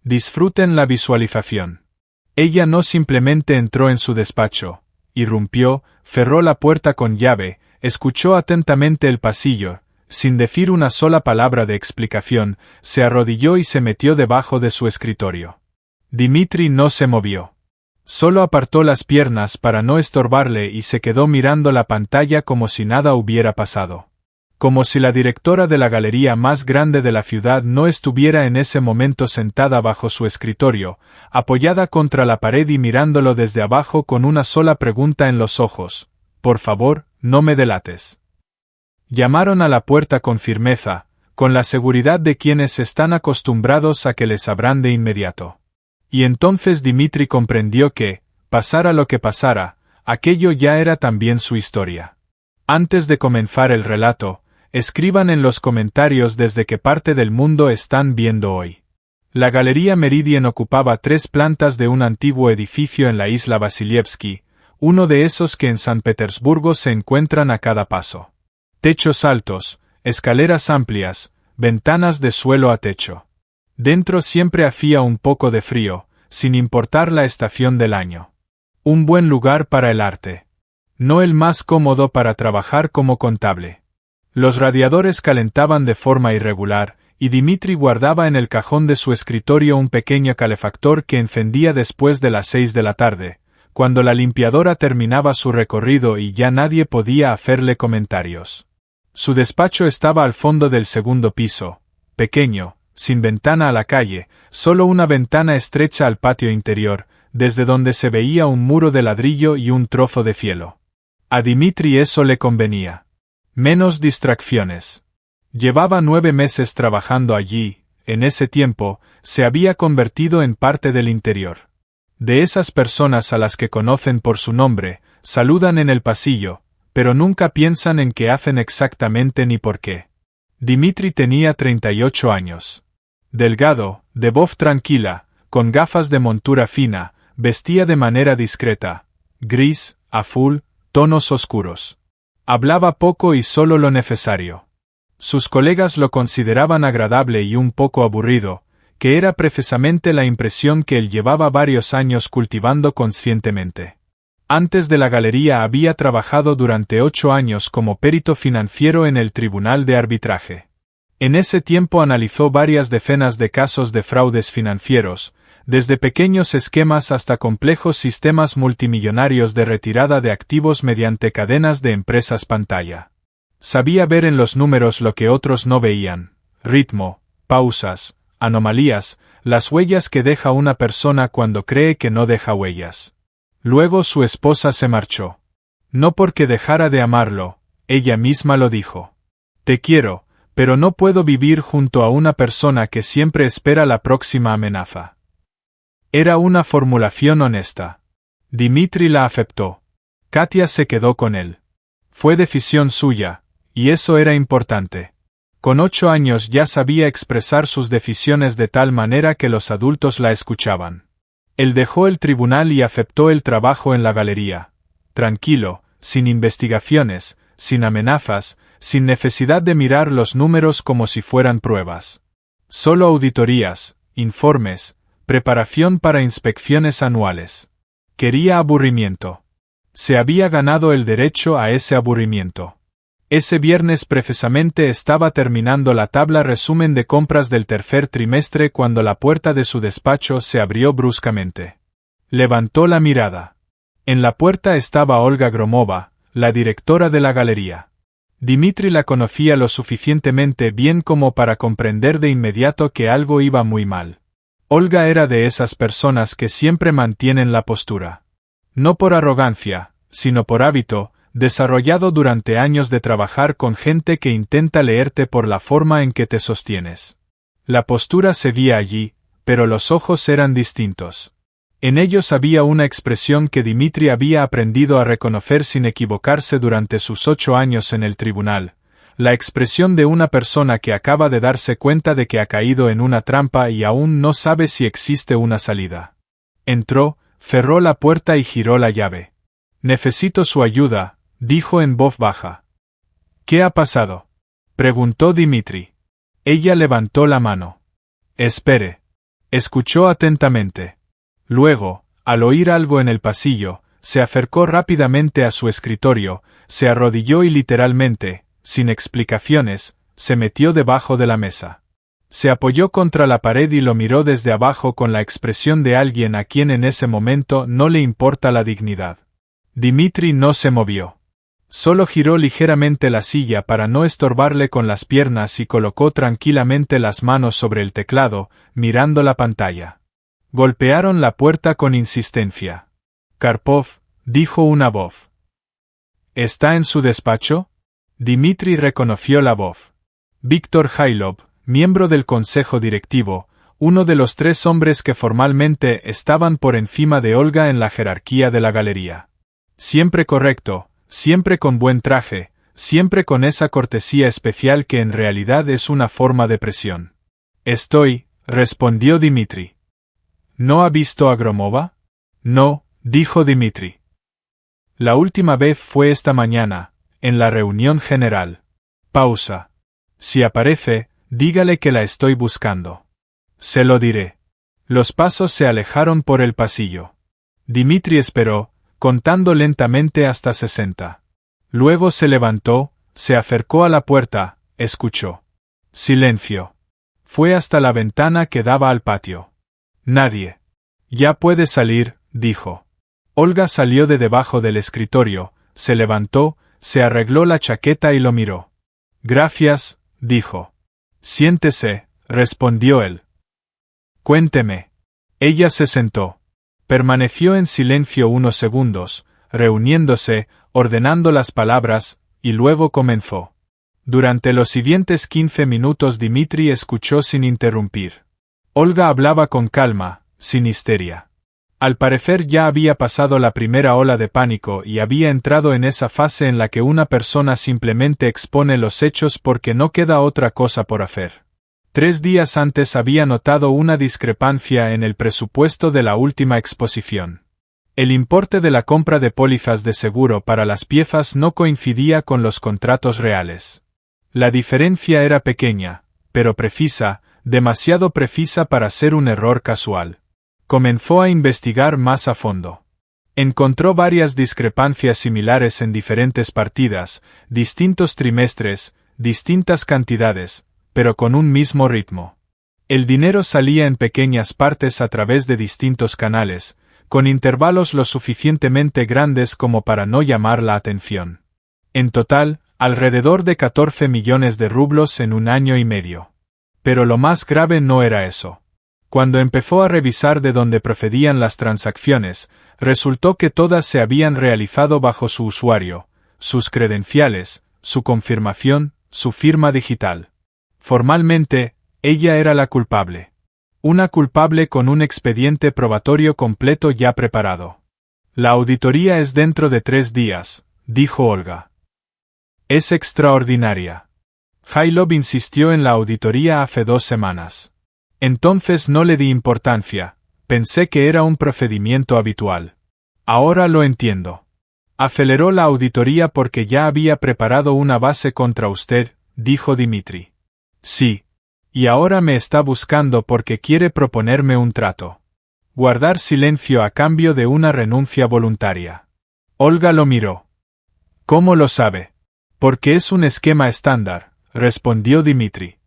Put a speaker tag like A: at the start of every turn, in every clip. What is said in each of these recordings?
A: Disfruten la visualización. Ella no simplemente entró en su despacho, irrumpió, cerró la puerta con llave, escuchó atentamente el pasillo, sin decir una sola palabra de explicación, se arrodilló y se metió debajo de su escritorio. Dimitri no se movió. Solo apartó las piernas para no estorbarle y se quedó mirando la pantalla como si nada hubiera pasado. Como si la directora de la galería más grande de la ciudad no estuviera en ese momento sentada bajo su escritorio, apoyada contra la pared y mirándolo desde abajo con una sola pregunta en los ojos: «Por favor, no me delates». Llamaron a la puerta con firmeza, con la seguridad de quienes están acostumbrados a que les abran de inmediato. Y entonces Dimitri comprendió que, pasara lo que pasara, aquello ya era también su historia. Antes de comenzar el relato, escriban en los comentarios desde qué parte del mundo están viendo hoy. La Galería Meridian ocupaba 3 plantas de un antiguo edificio en la isla Vasilievsky, uno de esos que en San Petersburgo se encuentran a cada paso. Techos altos, escaleras amplias, ventanas de suelo a techo. Dentro siempre hacía un poco de frío, sin importar la estación del año. Un buen lugar para el arte. No el más cómodo para trabajar como contable. Los radiadores calentaban de forma irregular, y Dimitri guardaba en el cajón de su escritorio un pequeño calefactor que encendía después de las 6 de la tarde, cuando la limpiadora terminaba su recorrido y ya nadie podía hacerle comentarios. Su despacho estaba al fondo del segundo piso, pequeño, sin ventana a la calle, solo una ventana estrecha al patio interior, desde donde se veía un muro de ladrillo y un trozo de cielo. A Dimitri eso le convenía. Menos distracciones. Llevaba 9 meses trabajando allí, en ese tiempo, se había convertido en parte del interior. De esas personas a las que conocen por su nombre, saludan en el pasillo, pero nunca piensan en qué hacen exactamente ni por qué. Dimitri tenía 38 años. Delgado, de voz tranquila, con gafas de montura fina, vestía de manera discreta, gris, azul, tonos oscuros. Hablaba poco y solo lo necesario. Sus colegas lo consideraban agradable y un poco aburrido, que era precisamente la impresión que él llevaba varios años cultivando conscientemente. Antes de la galería había trabajado durante 8 años como perito financiero en el Tribunal de Arbitraje. En ese tiempo analizó varias decenas de casos de fraudes financieros, desde pequeños esquemas hasta complejos sistemas multimillonarios de retirada de activos mediante cadenas de empresas pantalla. Sabía ver en los números lo que otros no veían: ritmo, pausas, anomalías, las huellas que deja una persona cuando cree que no deja huellas. Luego su esposa se marchó. No porque dejara de amarlo, ella misma lo dijo. Te quiero, pero no puedo vivir junto a una persona que siempre espera la próxima amenaza. Era una formulación honesta. Dimitri la aceptó. Katia se quedó con él. Fue decisión suya, y eso era importante. Con 8 años ya sabía expresar sus decisiones de tal manera que los adultos la escuchaban. Él dejó el tribunal y aceptó el trabajo en la galería. Tranquilo, sin investigaciones, sin amenazas, sin necesidad de mirar los números como si fueran pruebas. Solo auditorías, informes, preparación para inspecciones anuales. Quería aburrimiento. Se había ganado el derecho a ese aburrimiento. Ese viernes precisamente estaba terminando la tabla resumen de compras del tercer trimestre cuando la puerta de su despacho se abrió bruscamente. Levantó la mirada. En la puerta estaba Olga Gromova, la directora de la galería. Dimitri la conocía lo suficientemente bien como para comprender de inmediato que algo iba muy mal. Olga era de esas personas que siempre mantienen la postura. No por arrogancia, sino por hábito, desarrollado durante años de trabajar con gente que intenta leerte por la forma en que te sostienes. La postura se veía allí, pero los ojos eran distintos. En ellos había una expresión que Dimitri había aprendido a reconocer sin equivocarse durante sus 8 años en el tribunal, la expresión de una persona que acaba de darse cuenta de que ha caído en una trampa y aún no sabe si existe una salida. Entró, cerró la puerta y giró la llave. «Necesito su ayuda», dijo en voz baja. «¿Qué ha pasado?», preguntó Dimitri. Ella levantó la mano. «Espere». Escuchó atentamente. Luego, al oír algo en el pasillo, se acercó rápidamente a su escritorio, se arrodilló y literalmente, sin explicaciones, se metió debajo de la mesa. Se apoyó contra la pared y lo miró desde abajo con la expresión de alguien a quien en ese momento no le importa la dignidad. Dimitri no se movió. Solo giró ligeramente la silla para no estorbarle con las piernas y colocó tranquilamente las manos sobre el teclado, mirando la pantalla. Golpearon la puerta con insistencia. Karpov, dijo una voz. ¿Está en su despacho? Dimitri reconoció la voz. Víctor Hailov, miembro del consejo directivo, uno de los 3 hombres que formalmente estaban por encima de Olga en la jerarquía de la galería. Siempre correcto, siempre con buen traje, siempre con esa cortesía especial que en realidad es una forma de presión. Estoy, respondió Dimitri. ¿No ha visto a Gromova? No, dijo Dimitri. La última vez fue esta mañana, en la reunión general. Pausa. Si aparece, dígale que la estoy buscando. Se lo diré. Los pasos se alejaron por el pasillo. Dimitri esperó, contando lentamente hasta 60. Luego se levantó, se acercó a la puerta, escuchó. Silencio. Fue hasta la ventana que daba al patio. Nadie. Ya puede salir, dijo. Olga salió de debajo del escritorio, se levantó, se arregló la chaqueta y lo miró. Gracias, dijo. Siéntese, respondió él. Cuénteme. Ella se sentó. Permaneció en silencio unos segundos, reuniéndose, ordenando las palabras, y luego comenzó. Durante los siguientes 15 minutos Dimitri escuchó sin interrumpir. Olga hablaba con calma, sin histeria. Al parecer ya había pasado la primera ola de pánico y había entrado en esa fase en la que una persona simplemente expone los hechos porque no queda otra cosa por hacer. 3 días antes había notado una discrepancia en el presupuesto de la última exposición. El importe de la compra de pólizas de seguro para las piezas no coincidía con los contratos reales. La diferencia era pequeña, pero precisa, demasiado precisa para ser un error casual. Comenzó a investigar más a fondo. Encontró varias discrepancias similares en diferentes partidas, distintos trimestres, distintas cantidades, pero con un mismo ritmo. El dinero salía en pequeñas partes a través de distintos canales, con intervalos lo suficientemente grandes como para no llamar la atención. En total, alrededor de 14 millones de rublos en 1 año y medio. Pero lo más grave no era eso. Cuando empezó a revisar de dónde procedían las transacciones, resultó que todas se habían realizado bajo su usuario, sus credenciales, su confirmación, su firma digital. Formalmente, ella era la culpable. Una culpable con un expediente probatorio completo ya preparado. La auditoría es dentro de 3 días, dijo Olga. Es extraordinaria. Hailov insistió en la auditoría hace 2 semanas. Entonces no le di importancia, pensé que era un procedimiento habitual. Ahora lo entiendo. Aceleró la auditoría porque ya había preparado una base contra usted, dijo Dimitri. Sí. Y ahora me está buscando porque quiere proponerme un trato. Guardar silencio a cambio de una renuncia voluntaria. Olga lo miró. ¿Cómo lo sabe? Porque es un esquema estándar, respondió Dimitri.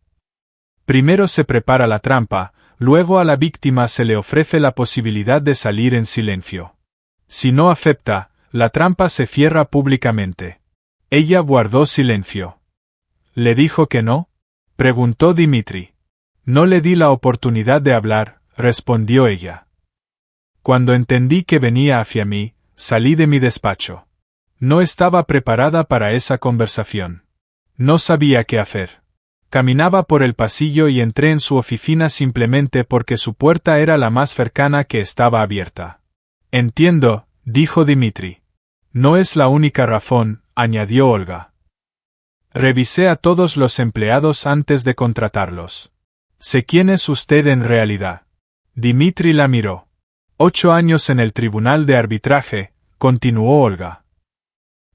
A: Primero se prepara la trampa, luego a la víctima se le ofrece la posibilidad de salir en silencio. Si no acepta, la trampa se cierra públicamente. Ella guardó silencio. ¿Le dijo que no? Preguntó Dimitri. No le di la oportunidad de hablar, respondió ella. Cuando entendí que venía hacia mí, salí de mi despacho. No estaba preparada para esa conversación. No sabía qué hacer. Caminaba por el pasillo y entré en su oficina simplemente porque su puerta era la más cercana que estaba abierta. Entiendo, dijo Dimitri. No es la única razón, añadió Olga. Revisé a todos los empleados antes de contratarlos. Sé quién es usted en realidad. Dimitri la miró. 8 años en el tribunal de arbitraje, continuó Olga.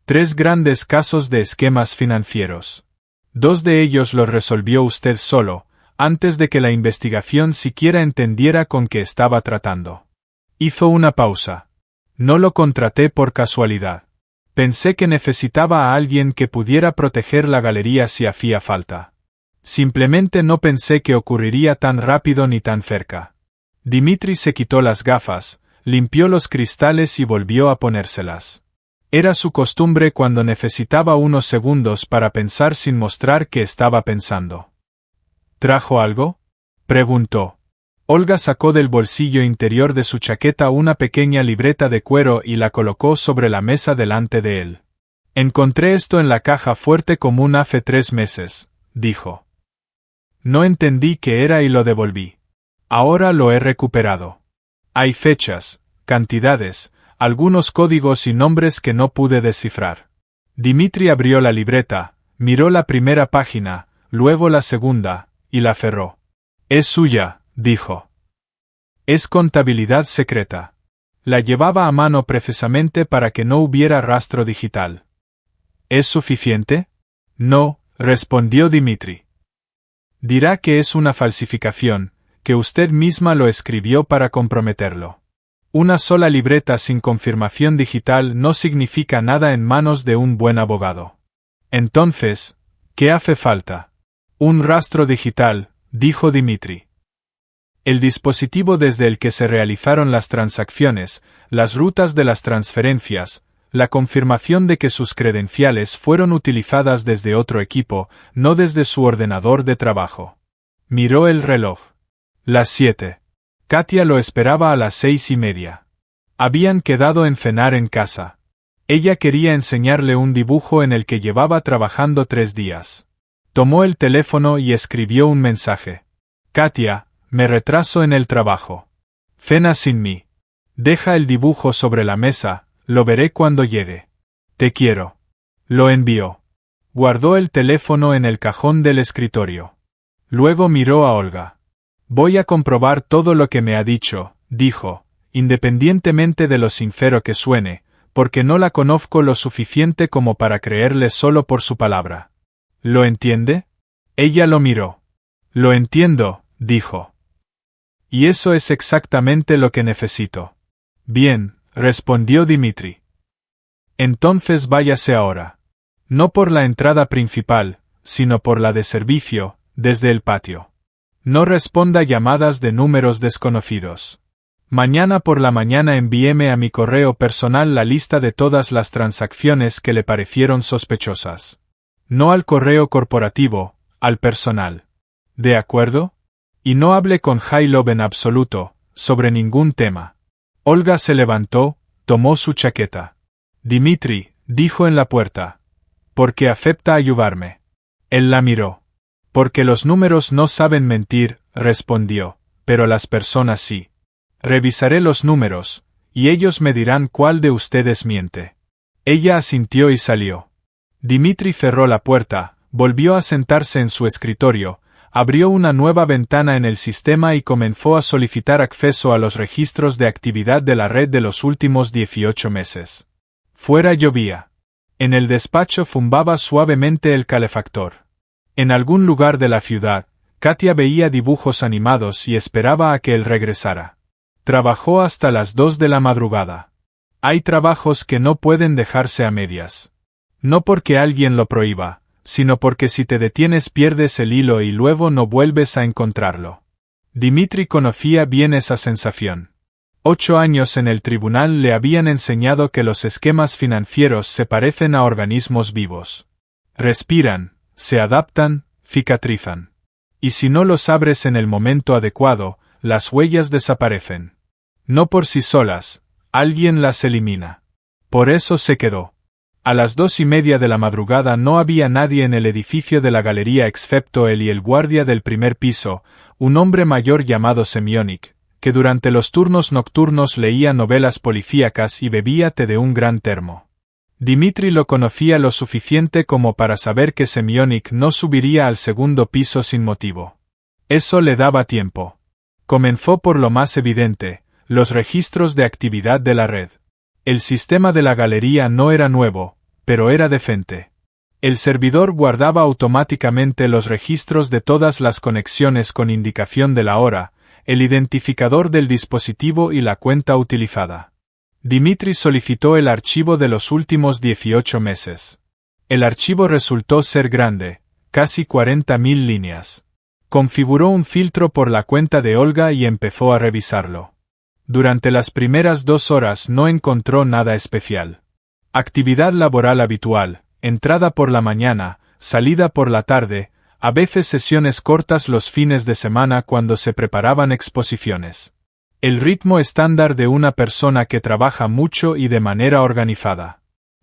A: 3 grandes casos de esquemas financieros. 2 de ellos los resolvió usted solo, antes de que la investigación siquiera entendiera con qué estaba tratando. Hizo una pausa. No lo contraté por casualidad. Pensé que necesitaba a alguien que pudiera proteger la galería si hacía falta. Simplemente no pensé que ocurriría tan rápido ni tan cerca. Dimitri se quitó las gafas, limpió los cristales y volvió a ponérselas. Era su costumbre cuando necesitaba unos segundos para pensar sin mostrar que estaba pensando. ¿Trajo algo?, preguntó. Olga sacó del bolsillo interior de su chaqueta una pequeña libreta de cuero y la colocó sobre la mesa delante de él. Encontré esto en la caja fuerte común hace 3 meses, dijo. No entendí qué era y lo devolví. Ahora lo he recuperado. Hay fechas, cantidades, algunos códigos y nombres que no pude descifrar. Dimitri abrió la libreta, miró la primera página, luego la segunda, y la cerró. Es suya, dijo. Es contabilidad secreta. La llevaba a mano precisamente para que no hubiera rastro digital. ¿Es suficiente? No, respondió Dimitri. Dirá que es una falsificación, que usted misma lo escribió para comprometerlo. Una sola libreta sin confirmación digital no significa nada en manos de un buen abogado. Entonces, ¿qué hace falta? Un rastro digital, dijo Dimitri. El dispositivo desde el que se realizaron las transacciones, las rutas de las transferencias, la confirmación de que sus credenciales fueron utilizadas desde otro equipo, no desde su ordenador de trabajo. Miró el reloj. Las 7. Katia lo esperaba a las 6:30. Habían quedado en cenar en casa. Ella quería enseñarle un dibujo en el que llevaba trabajando 3 días. Tomó el teléfono y escribió un mensaje. Katia, me retraso en el trabajo. Cena sin mí. Deja el dibujo sobre la mesa, lo veré cuando llegue. Te quiero. Lo envió. Guardó el teléfono en el cajón del escritorio. Luego miró a Olga. Voy a comprobar todo lo que me ha dicho, dijo, independientemente de lo sincero que suene, porque no la conozco lo suficiente como para creerle solo por su palabra. ¿Lo entiende? Ella lo miró. Lo entiendo, dijo. Y eso es exactamente lo que necesito. Bien, respondió Dimitri. Entonces váyase ahora. No por la entrada principal, sino por la de servicio, desde el patio. No responda llamadas de números desconocidos. Mañana por la mañana envíeme a mi correo personal la lista de todas las transacciones que le parecieron sospechosas. No al correo corporativo, al personal. ¿De acuerdo? Y no hable con Jailov en absoluto, sobre ningún tema. Olga se levantó, tomó su chaqueta. Dimitri, dijo en la puerta. ¿Por qué acepta ayudarme? Él la miró. Porque los números no saben mentir, respondió, pero las personas sí. Revisaré los números, y ellos me dirán cuál de ustedes miente. Ella asintió y salió. Dimitri cerró la puerta, volvió a sentarse en su escritorio, abrió una nueva ventana en el sistema y comenzó a solicitar acceso a los registros de actividad de la red de los últimos 18 meses. Fuera llovía. En el despacho zumbaba suavemente el calefactor. En algún lugar de la ciudad, Katia veía dibujos animados y esperaba a que él regresara. Trabajó hasta las 2 de la madrugada. Hay trabajos que no pueden dejarse a medias. No porque alguien lo prohíba, sino porque si te detienes pierdes el hilo y luego no vuelves a encontrarlo. Dimitri conocía bien esa sensación. 8 años en el tribunal le habían enseñado que los esquemas financieros se parecen a organismos vivos. Respiran, se adaptan, cicatrizan. Y si no los abres en el momento adecuado, las huellas desaparecen. No por sí solas, alguien las elimina. Por eso se quedó. A las 2:30 de la madrugada no había nadie en el edificio de la galería excepto él y el guardia del primer piso, un hombre mayor llamado Semionik, que durante los turnos nocturnos leía novelas policíacas y bebía té de un gran termo. Dimitri lo conocía lo suficiente como para saber que Semionik no subiría al segundo piso sin motivo. Eso le daba tiempo. Comenzó por lo más evidente, los registros de actividad de la red. El sistema de la galería no era nuevo, pero era decente. El servidor guardaba automáticamente los registros de todas las conexiones con indicación de la hora, el identificador del dispositivo y la cuenta utilizada. Dimitri solicitó el archivo de los últimos 18 meses. El archivo resultó ser grande, casi 40.000 líneas. Configuró un filtro por la cuenta de Olga y empezó a revisarlo. Durante las primeras 2 horas no encontró nada especial. Actividad laboral habitual, entrada por la mañana, salida por la tarde, a veces sesiones cortas los fines de semana cuando se preparaban exposiciones. El ritmo estándar de una persona que trabaja mucho y de manera organizada.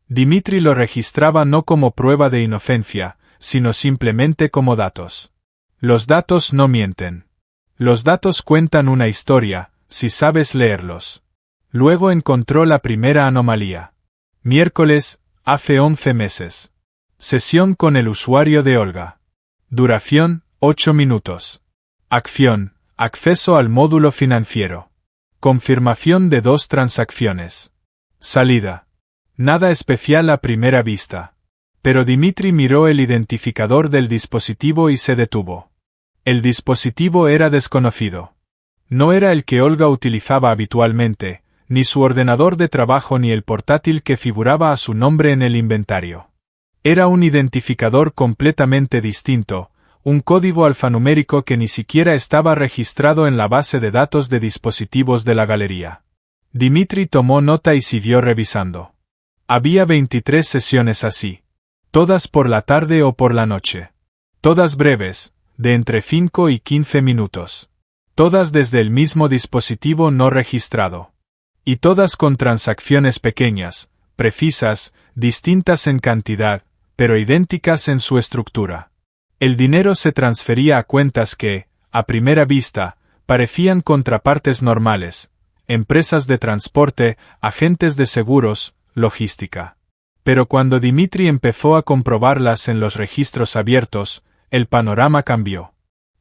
A: Dimitri lo registraba no como prueba de inocencia, sino simplemente como datos. Los datos no mienten. Los datos cuentan una historia, si sabes leerlos. Luego encontró la primera anomalía. Miércoles, hace 11 meses. Sesión con el usuario de Olga. Duración, 8 minutos. Acción, acceso al módulo financiero. Confirmación de 2 transacciones. Salida. Nada especial a primera vista. Pero Dimitri miró el identificador del dispositivo y se detuvo. El dispositivo era desconocido. No era el que Olga utilizaba habitualmente, ni su ordenador de trabajo ni el portátil que figuraba a su nombre en el inventario. Era un identificador completamente distinto, un código alfanumérico que ni siquiera estaba registrado en la base de datos de dispositivos de la galería. Dimitri tomó nota y siguió revisando. Había 23 sesiones así. Todas por la tarde o por la noche. Todas breves, de entre 5 y 15 minutos. Todas desde el mismo dispositivo no registrado. Y todas con transacciones pequeñas, precisas, distintas en cantidad, pero idénticas en su estructura. El dinero se transfería a cuentas que, a primera vista, parecían contrapartes normales, empresas de transporte, agentes de seguros, logística. Pero cuando Dimitri empezó a comprobarlas en los registros abiertos, el panorama cambió.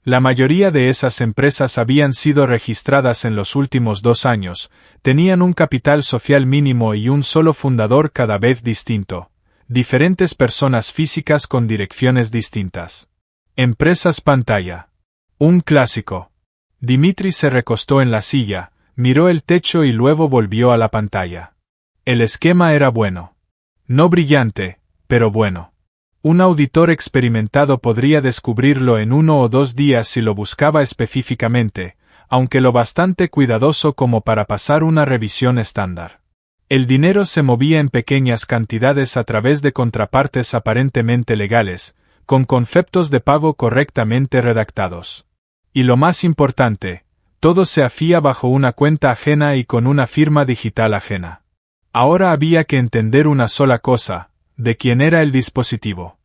A: La mayoría de esas empresas habían sido registradas en los últimos 2 años, tenían un capital social mínimo y un solo fundador cada vez distinto. Diferentes personas físicas con direcciones distintas. Empresas pantalla. Un clásico. Dimitri se recostó en la silla, miró el techo y luego volvió a la pantalla. El esquema era bueno. No brillante, pero bueno. Un auditor experimentado podría descubrirlo en 1 o 2 días si lo buscaba específicamente, aunque lo bastante cuidadoso como para pasar una revisión estándar. El dinero se movía en pequeñas cantidades a través de contrapartes aparentemente legales, con conceptos de pago correctamente redactados. Y lo más importante, todo se hacía bajo una cuenta ajena y con una firma digital ajena. Ahora había que entender una sola cosa, de quién era el dispositivo.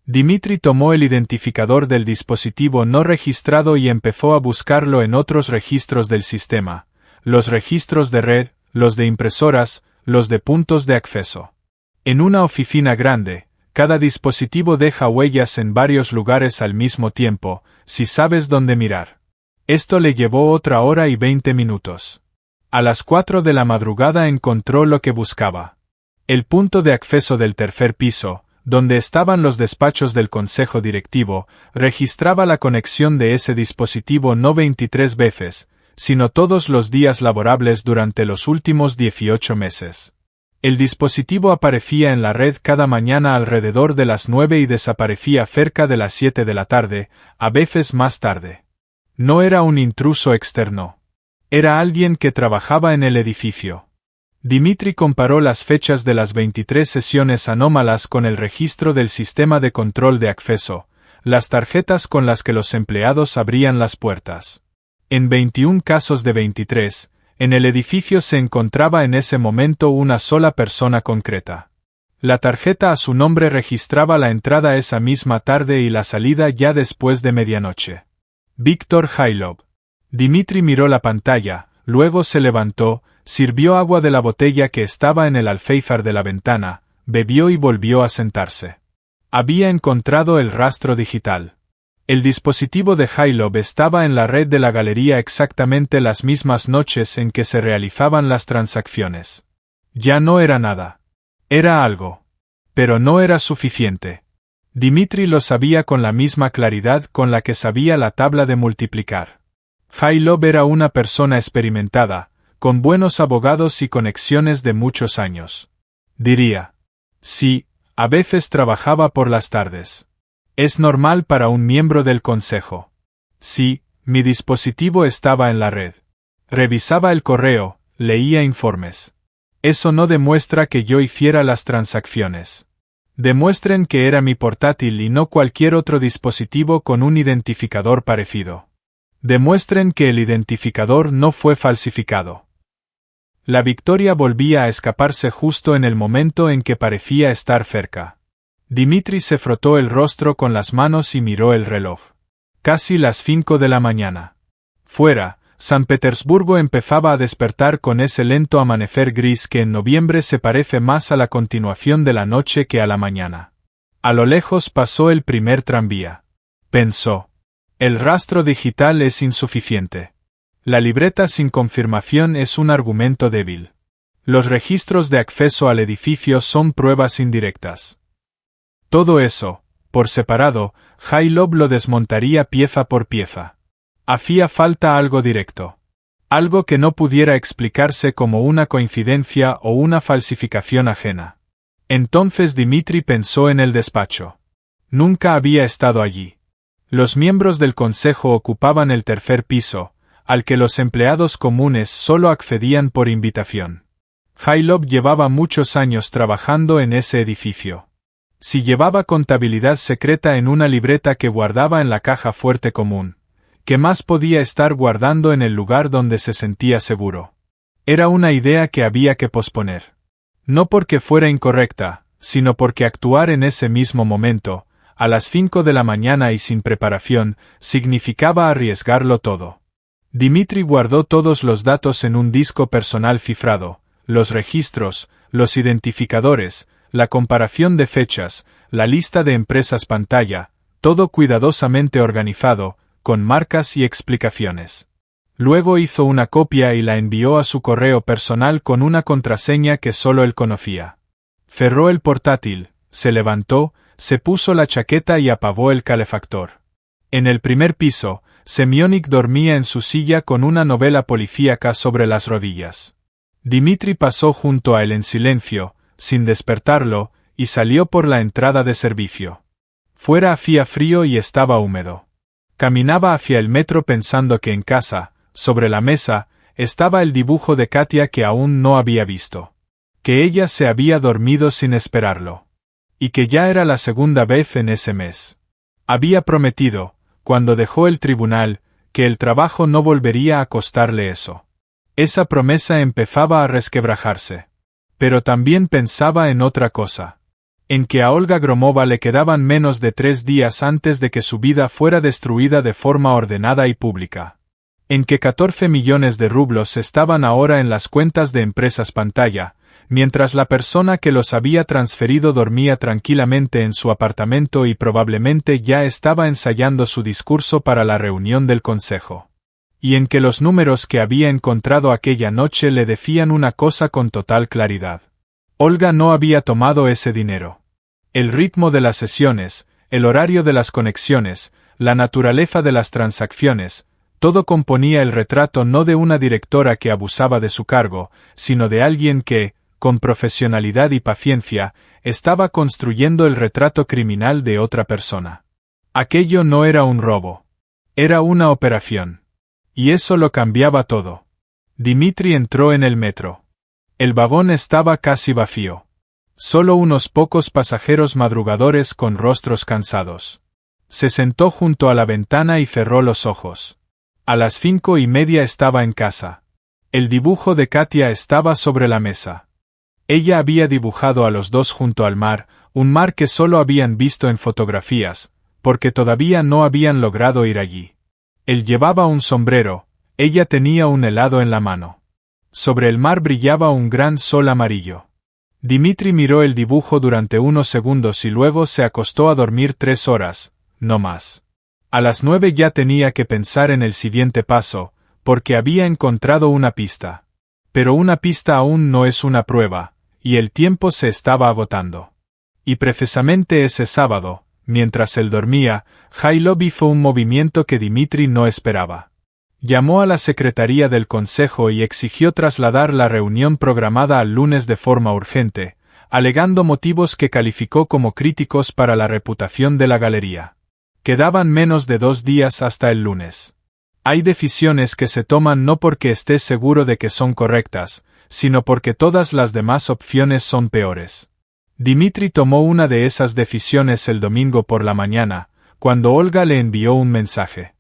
A: Dimitri tomó el identificador del dispositivo no registrado y empezó a buscarlo en otros registros del sistema, los registros de red, los de impresoras, los de puntos de acceso. En una oficina grande, cada dispositivo deja huellas en varios lugares al mismo tiempo, si sabes dónde mirar. Esto le llevó otra hora y 20 minutos. A las 4 de la madrugada encontró lo que buscaba. El punto de acceso del tercer piso, donde estaban los despachos del consejo directivo, registraba la conexión de ese dispositivo no 23 veces, sino todos los días laborables durante los últimos 18 meses. El dispositivo aparecía en la red cada mañana alrededor de las 9 y desaparecía cerca de las 7 de la tarde, a veces más tarde. No era un intruso externo. Era alguien que trabajaba en el edificio. Dimitri comparó las fechas de las 23 sesiones anómalas con el registro del sistema de control de acceso, las tarjetas con las que los empleados abrían las puertas. En 21 casos de 23, en el edificio se encontraba en ese momento una sola persona concreta. La tarjeta a su nombre registraba la entrada esa misma tarde y la salida ya después de medianoche. Víctor Hailov. Dimitri miró la pantalla, luego se levantó, sirvió agua de la botella que estaba en el alféizar de la ventana, bebió y volvió a sentarse. Había encontrado el rastro digital. El dispositivo de Hailov estaba en la red de la galería exactamente las mismas noches en que se realizaban las transacciones. Ya no era nada. Era algo. Pero no era suficiente. Dimitri lo sabía con la misma claridad con la que sabía la tabla de multiplicar. Jailov era una persona experimentada, con buenos abogados y conexiones de muchos años. Diría. Sí, a veces trabajaba por las tardes. Es normal para un miembro del consejo. Sí, mi dispositivo estaba en la red. Revisaba el correo, leía informes. Eso no demuestra que yo hiciera las transacciones. Demuestren que era mi portátil y no cualquier otro dispositivo con un identificador parecido. Demuestren que el identificador no fue falsificado. La victoria volvía a escaparse justo en el momento en que parecía estar cerca. Dimitri se frotó el rostro con las manos y miró el reloj. Casi las 5 de la mañana. Fuera, San Petersburgo empezaba a despertar con ese lento amanecer gris que en noviembre se parece más a la continuación de la noche que a la mañana. A lo lejos pasó el primer tranvía. Pensó. El rastro digital es insuficiente. La libreta sin confirmación es un argumento débil. Los registros de acceso al edificio son pruebas indirectas. Todo eso, por separado, Jailov lo desmontaría pieza por pieza. Hacía falta algo directo. Algo que no pudiera explicarse como una coincidencia o una falsificación ajena. Entonces Dimitri pensó en el despacho. Nunca había estado allí. Los miembros del consejo ocupaban el tercer piso, al que los empleados comunes solo accedían por invitación. Jailov llevaba muchos años trabajando en ese edificio. Si llevaba contabilidad secreta en una libreta que guardaba en la caja fuerte común, ¿qué más podía estar guardando en el lugar donde se sentía seguro? Era una idea que había que posponer. No porque fuera incorrecta, sino porque actuar en ese mismo momento, a las 5 de la mañana y sin preparación, significaba arriesgarlo todo. Dimitri guardó todos los datos en un disco personal cifrado, los registros, los identificadores, la comparación de fechas, la lista de empresas pantalla, todo cuidadosamente organizado, con marcas y explicaciones. Luego hizo una copia y la envió a su correo personal con una contraseña que solo él conocía. Cerró el portátil, se levantó, se puso la chaqueta y apagó el calefactor. En el primer piso, Semionik dormía en su silla con una novela policíaca sobre las rodillas. Dimitri pasó junto a él en silencio, sin despertarlo, y salió por la entrada de servicio. Fuera hacía frío y estaba húmedo. Caminaba hacia el metro pensando que en casa, sobre la mesa, estaba el dibujo de Katia que aún no había visto. Que ella se había dormido sin esperarlo. Y que ya era la segunda vez en ese mes. Había prometido, cuando dejó el tribunal, que el trabajo no volvería a costarle eso. Esa promesa empezaba a resquebrajarse. Pero también pensaba en otra cosa. En que a Olga Gromova le quedaban menos de 3 días antes de que su vida fuera destruida de forma ordenada y pública. En que 14 millones de rublos estaban ahora en las cuentas de empresas pantalla, mientras la persona que los había transferido dormía tranquilamente en su apartamento y probablemente ya estaba ensayando su discurso para la reunión del consejo. Y en que los números que había encontrado aquella noche le decían una cosa con total claridad. Olga no había tomado ese dinero. El ritmo de las sesiones, el horario de las conexiones, la naturaleza de las transacciones, todo componía el retrato no de una directora que abusaba de su cargo, sino de alguien que, con profesionalidad y paciencia, estaba construyendo el retrato criminal de otra persona. Aquello no era un robo. Era una operación. Y eso lo cambiaba todo. Dimitri entró en el metro. El vagón estaba casi vacío. Solo unos pocos pasajeros madrugadores con rostros cansados. Se sentó junto a la ventana y cerró los ojos. A las 5:30 estaba en casa. El dibujo de Katia estaba sobre la mesa. Ella había dibujado a los dos junto al mar, un mar que solo habían visto en fotografías, porque todavía no habían logrado ir allí. Él llevaba un sombrero, ella tenía un helado en la mano. Sobre el mar brillaba un gran sol amarillo. Dimitri miró el dibujo durante unos segundos y luego se acostó a dormir 3 horas, no más. A las 9 ya tenía que pensar en el siguiente paso, porque había encontrado una pista. Pero una pista aún no es una prueba, y el tiempo se estaba agotando. Y precisamente ese sábado, mientras él dormía, Jailov hizo un movimiento que Dimitri no esperaba. Llamó a la secretaría del consejo y exigió trasladar la reunión programada al lunes de forma urgente, alegando motivos que calificó como críticos para la reputación de la galería. Quedaban menos de 2 días hasta el lunes. Hay decisiones que se toman no porque estés seguro de que son correctas, sino porque todas las demás opciones son peores. Dimitri tomó una de esas decisiones el domingo por la mañana, cuando Olga le envió un mensaje.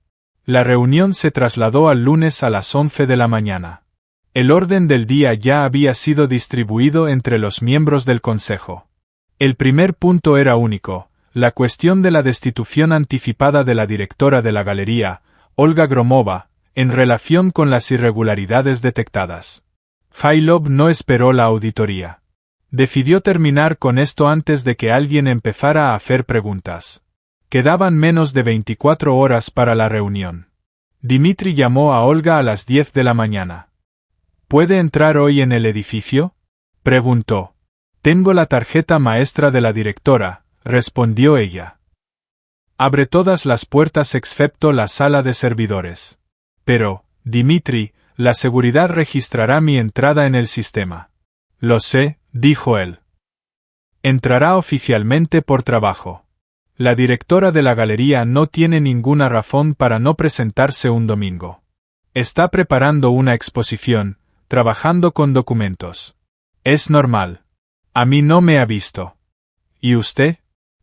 A: La reunión se trasladó al lunes a las 11 de la mañana. El orden del día ya había sido distribuido entre los miembros del consejo. El primer punto era único, la cuestión de la destitución anticipada de la directora de la galería, Olga Gromova, en relación con las irregularidades detectadas. Jailov no esperó la auditoría. Decidió terminar con esto antes de que alguien empezara a hacer preguntas. Quedaban menos de 24 horas para la reunión. Dimitri llamó a Olga a las 10 de la mañana. ¿Puede entrar hoy en el edificio?, preguntó. Tengo la tarjeta maestra de la directora, respondió ella. Abre todas las puertas excepto la sala de servidores. Pero, Dimitri, la seguridad registrará mi entrada en el sistema. Lo sé, dijo él. Entrará oficialmente por trabajo. La directora de la galería no tiene ninguna razón para no presentarse un domingo. Está preparando una exposición, trabajando con documentos. Es normal. A mí no me ha visto. ¿Y usted?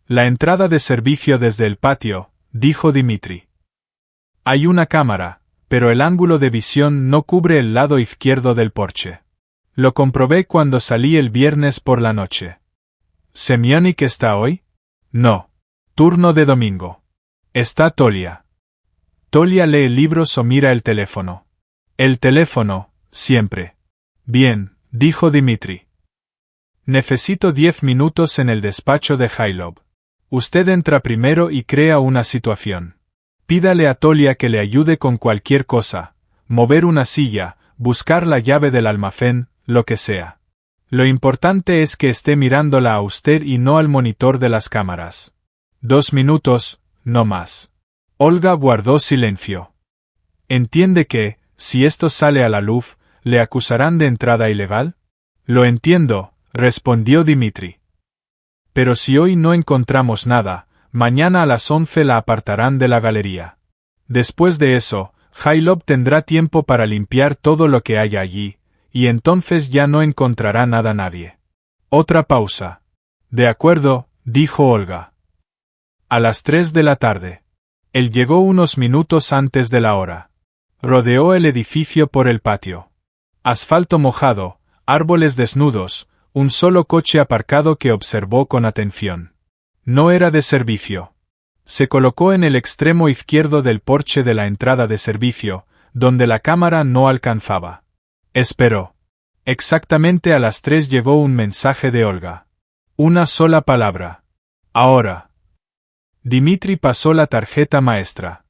A: La entrada de servicio desde el patio, dijo Dimitri. Hay una cámara, pero el ángulo de visión no cubre el lado izquierdo del porche. Lo comprobé cuando salí el viernes por la noche. ¿Semionik está hoy? No. Turno de domingo. Está Tolia. Tolia lee libros o mira el teléfono. El teléfono, siempre. Bien, dijo Dimitri. Necesito 10 minutos en el despacho de Jailov. Usted entra primero y crea una situación. Pídale a Tolia que le ayude con cualquier cosa, mover una silla, buscar la llave del almacén, lo que sea. Lo importante es que esté mirándola a usted y no al monitor de las cámaras. 2 minutos, no más. Olga guardó silencio. ¿Entiende que, si esto sale a la luz, le acusarán de entrada ilegal? Lo entiendo, respondió Dimitri. Pero si hoy no encontramos nada, mañana a las 11 la apartarán de la galería. Después de eso, Jailov tendrá tiempo para limpiar todo lo que haya allí, y entonces ya no encontrará nada nadie. Otra pausa. De acuerdo, dijo Olga. A las 3 de la tarde. Él llegó unos minutos antes de la hora. Rodeó el edificio por el patio. Asfalto mojado, árboles desnudos, un solo coche aparcado que observó con atención. No era de servicio. Se colocó en el extremo izquierdo del porche de la entrada de servicio, donde la cámara no alcanzaba. Esperó. Exactamente a las 3 llegó un mensaje de Olga. Una sola palabra. Ahora. Dimitri pasó la tarjeta maestra.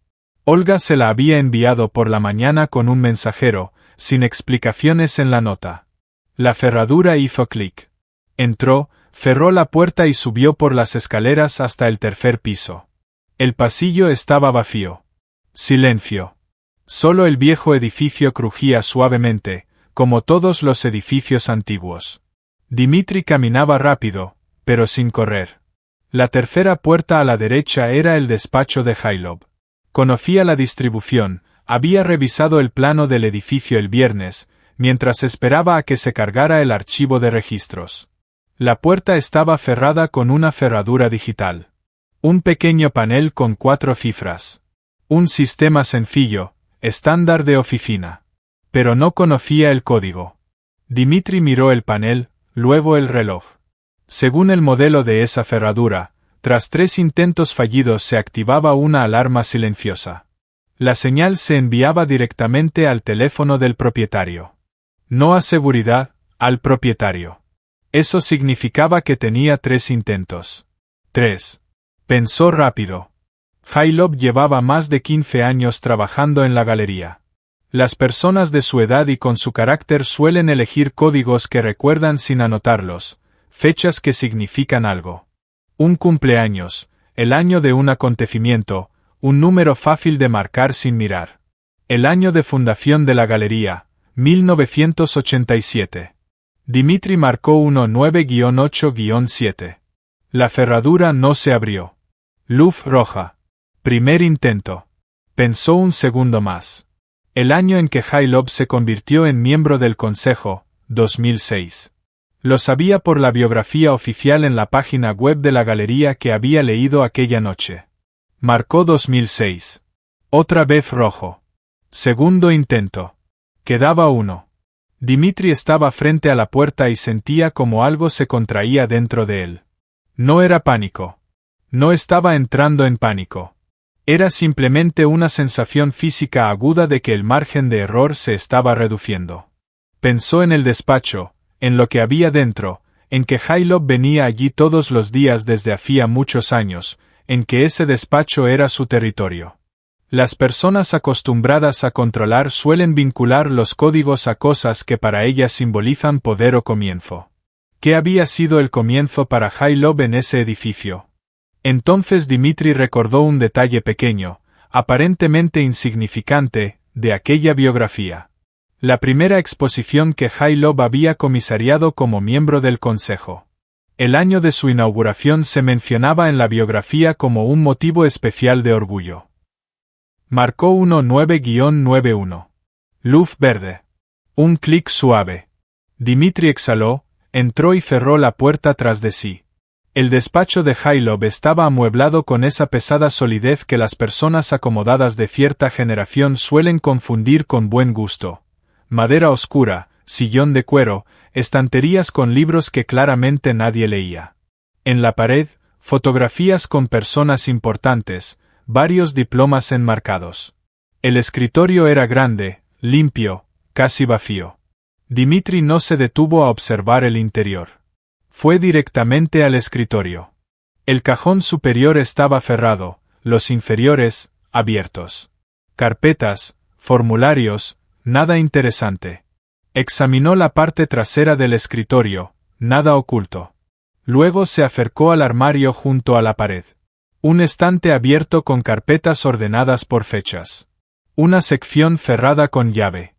A: Olga se la había enviado por la mañana con un mensajero, sin explicaciones en la nota. La cerradura hizo clic. Entró, cerró la puerta y subió por las escaleras hasta el 3er piso. El pasillo estaba vacío. Silencio. Solo el viejo edificio crujía suavemente, como todos los edificios antiguos. Dimitri caminaba rápido, pero sin correr. La tercera puerta a la derecha era el despacho de Jailov. Conocía la distribución, había revisado el plano del edificio el viernes, mientras esperaba a que se cargara el archivo de registros. La puerta estaba cerrada con una cerradura digital. Un pequeño panel con 4 cifras. Un sistema sencillo, estándar de oficina. Pero no conocía el código. Dimitri miró el panel, luego el reloj. Según el modelo de esa cerradura, tras 3 intentos fallidos se activaba una alarma silenciosa. La señal se enviaba directamente al teléfono del propietario. No a seguridad, al propietario. Eso significaba que tenía 3 intentos. 3. Pensó rápido. Jailov llevaba más de 15 años trabajando en la galería. Las personas de su edad y con su carácter suelen elegir códigos que recuerdan sin anotarlos, fechas que significan algo. Un cumpleaños, El año de un acontecimiento, un número fácil de marcar sin mirar. El año de fundación de la galería, 1987. Dimitri marcó 19-8-7. La ferradura no se abrió. Luz roja. Primer intento. Pensó un segundo más. El año en que Jailov se convirtió en miembro del Consejo, 2006. Lo sabía por la biografía oficial en la página web de la galería que había leído aquella noche. Marcó 2006. Otra vez rojo. Segundo intento. Quedaba uno. Dimitri estaba frente a la puerta y sentía como algo se contraía dentro de él. No era pánico. No estaba entrando en pánico. Era simplemente una sensación física aguda de que el margen de error se estaba reduciendo. Pensó en el despacho, en lo que había dentro, en que Jailov venía allí todos los días desde hacía muchos años, en que ese despacho era su territorio. Las personas acostumbradas a controlar suelen vincular los códigos a cosas que para ellas simbolizan poder o comienzo. ¿Qué había sido el comienzo para Jailov en ese edificio? Entonces Dimitri recordó un detalle pequeño, aparentemente insignificante, de aquella biografía. La primera exposición que Jailov había comisariado como miembro del Consejo. El año de su inauguración se mencionaba en la biografía como un motivo especial de orgullo. Marcó 19-91. Luz verde. Un clic suave. Dimitri exhaló, entró y cerró la puerta tras de sí. El despacho de Jailov estaba amueblado con esa pesada solidez que las personas acomodadas de cierta generación suelen confundir con buen gusto. Madera oscura, sillón de cuero, estanterías con libros que claramente nadie leía. En la pared, fotografías con personas importantes, varios diplomas enmarcados. El escritorio era grande, limpio, casi vacío. Dimitri no se detuvo a observar el interior. Fue directamente al escritorio. El cajón superior estaba cerrado, los inferiores, abiertos. Carpetas, formularios, nada interesante. Examinó la parte trasera del escritorio, nada oculto. Luego se acercó al armario junto a la pared. Un estante abierto con carpetas ordenadas por fechas. Una sección cerrada con llave.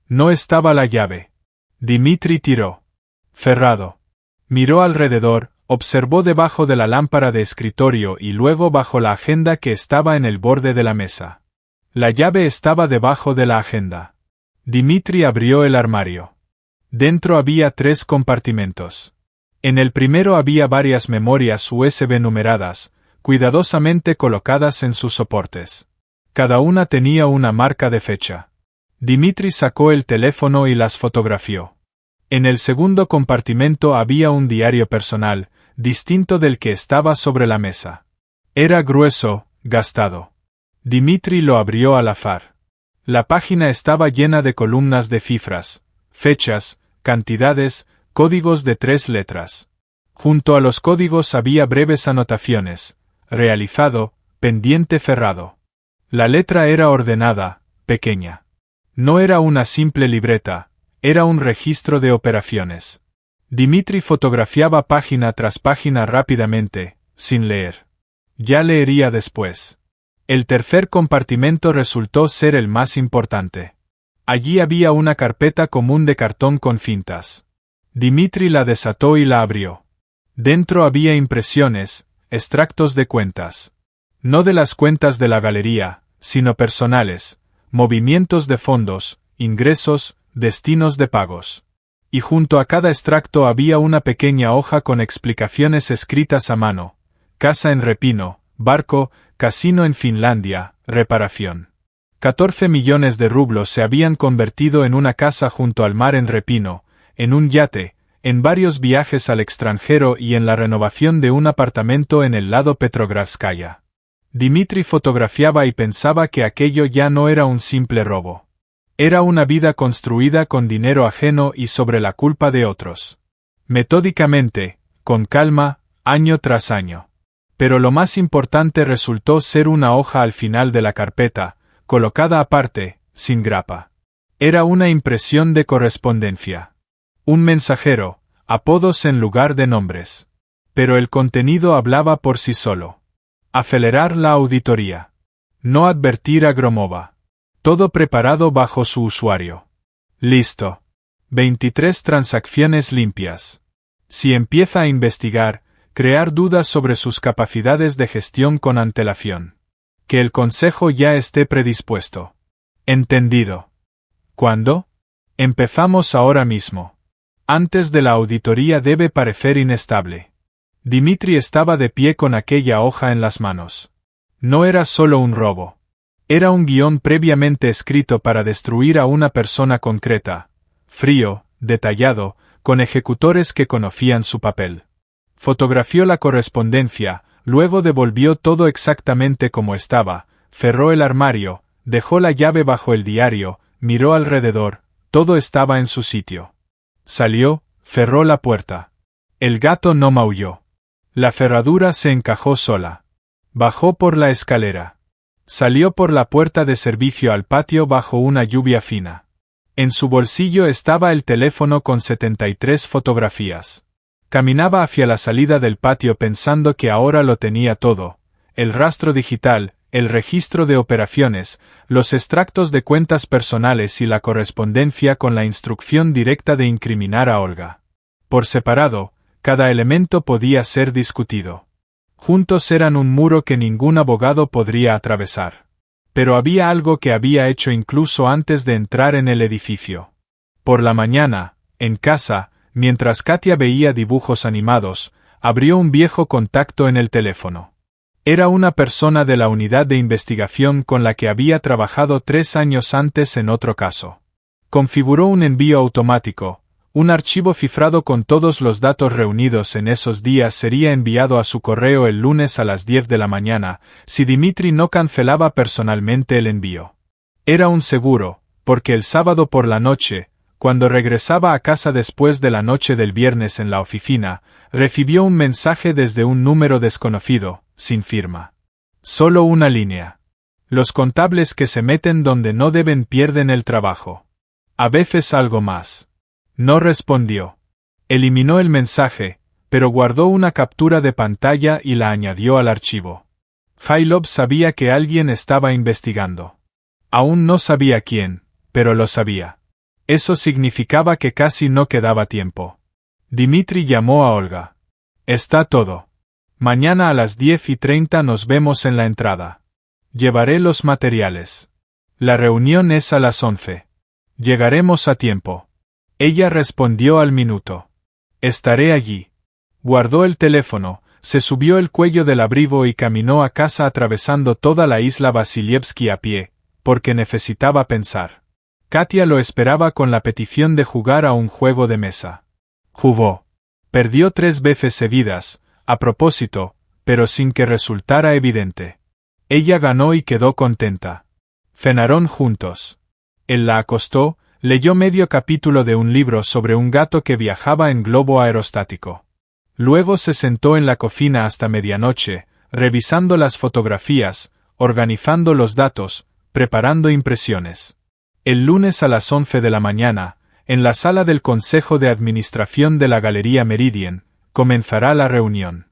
A: No estaba la llave. Dimitri tiró. Cerrado. Miró alrededor, observó debajo de la lámpara de escritorio y luego bajo la agenda que estaba en el borde de la mesa. La llave estaba debajo de la agenda. Dimitri abrió el armario. Dentro había 3 compartimentos. En el primero había varias memorias USB numeradas, cuidadosamente colocadas en sus soportes. Cada una tenía una marca de fecha. Dimitri sacó el teléfono y las fotografió. En el segundo compartimento había un diario personal, distinto del que estaba sobre la mesa. Era grueso, gastado. Dimitri lo abrió al azar. La página estaba llena de columnas de cifras, fechas, cantidades, códigos de 3 letras. Junto a los códigos había breves anotaciones. Realizado, pendiente cerrado. La letra era ordenada, pequeña. No era una simple libreta, era un registro de operaciones. Dimitri fotografiaba página tras página rápidamente, sin leer. Ya leería después. El tercer compartimento resultó ser el más importante. Allí había una carpeta común de cartón con cintas. Dimitri la desató y la abrió. Dentro había impresiones, extractos de cuentas. No de las cuentas de la galería, sino personales, movimientos de fondos, ingresos, destinos de pagos. Y junto a cada extracto había una pequeña hoja con explicaciones escritas a mano. Casa en Repino, barco, casino en Finlandia, reparación. 14 millones de rublos se habían convertido en una casa junto al mar en Repino, en un yate, en varios viajes al extranjero y en la renovación de un apartamento en el lado Petrogradskaya. Dimitri fotografiaba y pensaba que aquello ya no era un simple robo. Era una vida construida con dinero ajeno y sobre la culpa de otros. Metódicamente, con calma, año tras año. Pero lo más importante resultó ser una hoja al final de la carpeta, colocada aparte, sin grapa. Era una impresión de correspondencia. Un mensajero, apodos en lugar de nombres. Pero el contenido hablaba por sí solo. Acelerar la auditoría. No advertir a Gromova. Todo preparado bajo su usuario. Listo. 23 transacciones limpias. Si empieza a investigar, crear dudas sobre sus capacidades de gestión con antelación. Que el consejo ya esté predispuesto. Entendido. ¿Cuándo? Empezamos ahora mismo. Antes de la auditoría debe parecer inestable. Dimitri estaba de pie con aquella hoja en las manos. No era solo un robo. Era un guión previamente escrito para destruir a una persona concreta, frío, detallado, con ejecutores que conocían su papel. Fotografió la correspondencia, luego devolvió todo exactamente como estaba, cerró el armario, dejó la llave bajo el diario, miró alrededor, todo estaba en su sitio. Salió, cerró la puerta. El gato no maulló. La cerradura se encajó sola. Bajó por la escalera. Salió por la puerta de servicio al patio bajo una lluvia fina. En su bolsillo estaba el teléfono con 73 fotografías. Caminaba hacia la salida del patio pensando que ahora lo tenía todo: el rastro digital, el registro de operaciones, los extractos de cuentas personales y la correspondencia con la instrucción directa de incriminar a Olga. Por separado, cada elemento podía ser discutido. Juntos eran un muro que ningún abogado podría atravesar. Pero había algo que había hecho incluso antes de entrar en el edificio. Por la mañana, en casa, mientras Katia veía dibujos animados, abrió un viejo contacto en el teléfono. Era una persona de la unidad de investigación con la que había trabajado 3 años antes en otro caso. Configuró un envío automático. Un archivo cifrado con todos los datos reunidos en esos días sería enviado a su correo el lunes a las 10 de la mañana, si Dimitri no cancelaba personalmente el envío. Era un seguro, porque el sábado por la noche, cuando regresaba a casa después de la noche del viernes en la oficina, recibió un mensaje desde un número desconocido, sin firma. Solo una línea. Los contables que se meten donde no deben pierden el trabajo. A veces algo más. No respondió. Eliminó el mensaje, pero guardó una captura de pantalla y la añadió al archivo. Jailov sabía que alguien estaba investigando. Aún no sabía quién, pero lo sabía. Eso significaba que casi no quedaba tiempo. Dimitri llamó a Olga. Está todo. Mañana a las 10:30 nos vemos en la entrada. Llevaré los materiales. La reunión es a las 11. Llegaremos a tiempo. Ella respondió al minuto. Estaré allí. Guardó el teléfono, se subió el cuello del abrigo y caminó a casa atravesando toda la isla Vasilievsky a pie, porque necesitaba pensar. Katia lo esperaba con la petición de jugar a un juego de mesa. Jugó. Perdió 3 veces seguidas, a propósito, pero sin que resultara evidente. Ella ganó y quedó contenta. Cenaron juntos. Él la acostó. Leyó medio capítulo de un libro sobre un gato que viajaba en globo aerostático. Luego se sentó en la cocina hasta medianoche, revisando las fotografías, organizando los datos, preparando impresiones. El lunes a las 11 de la mañana, en la sala del Consejo de Administración de la Galería Meridian, comenzará la reunión.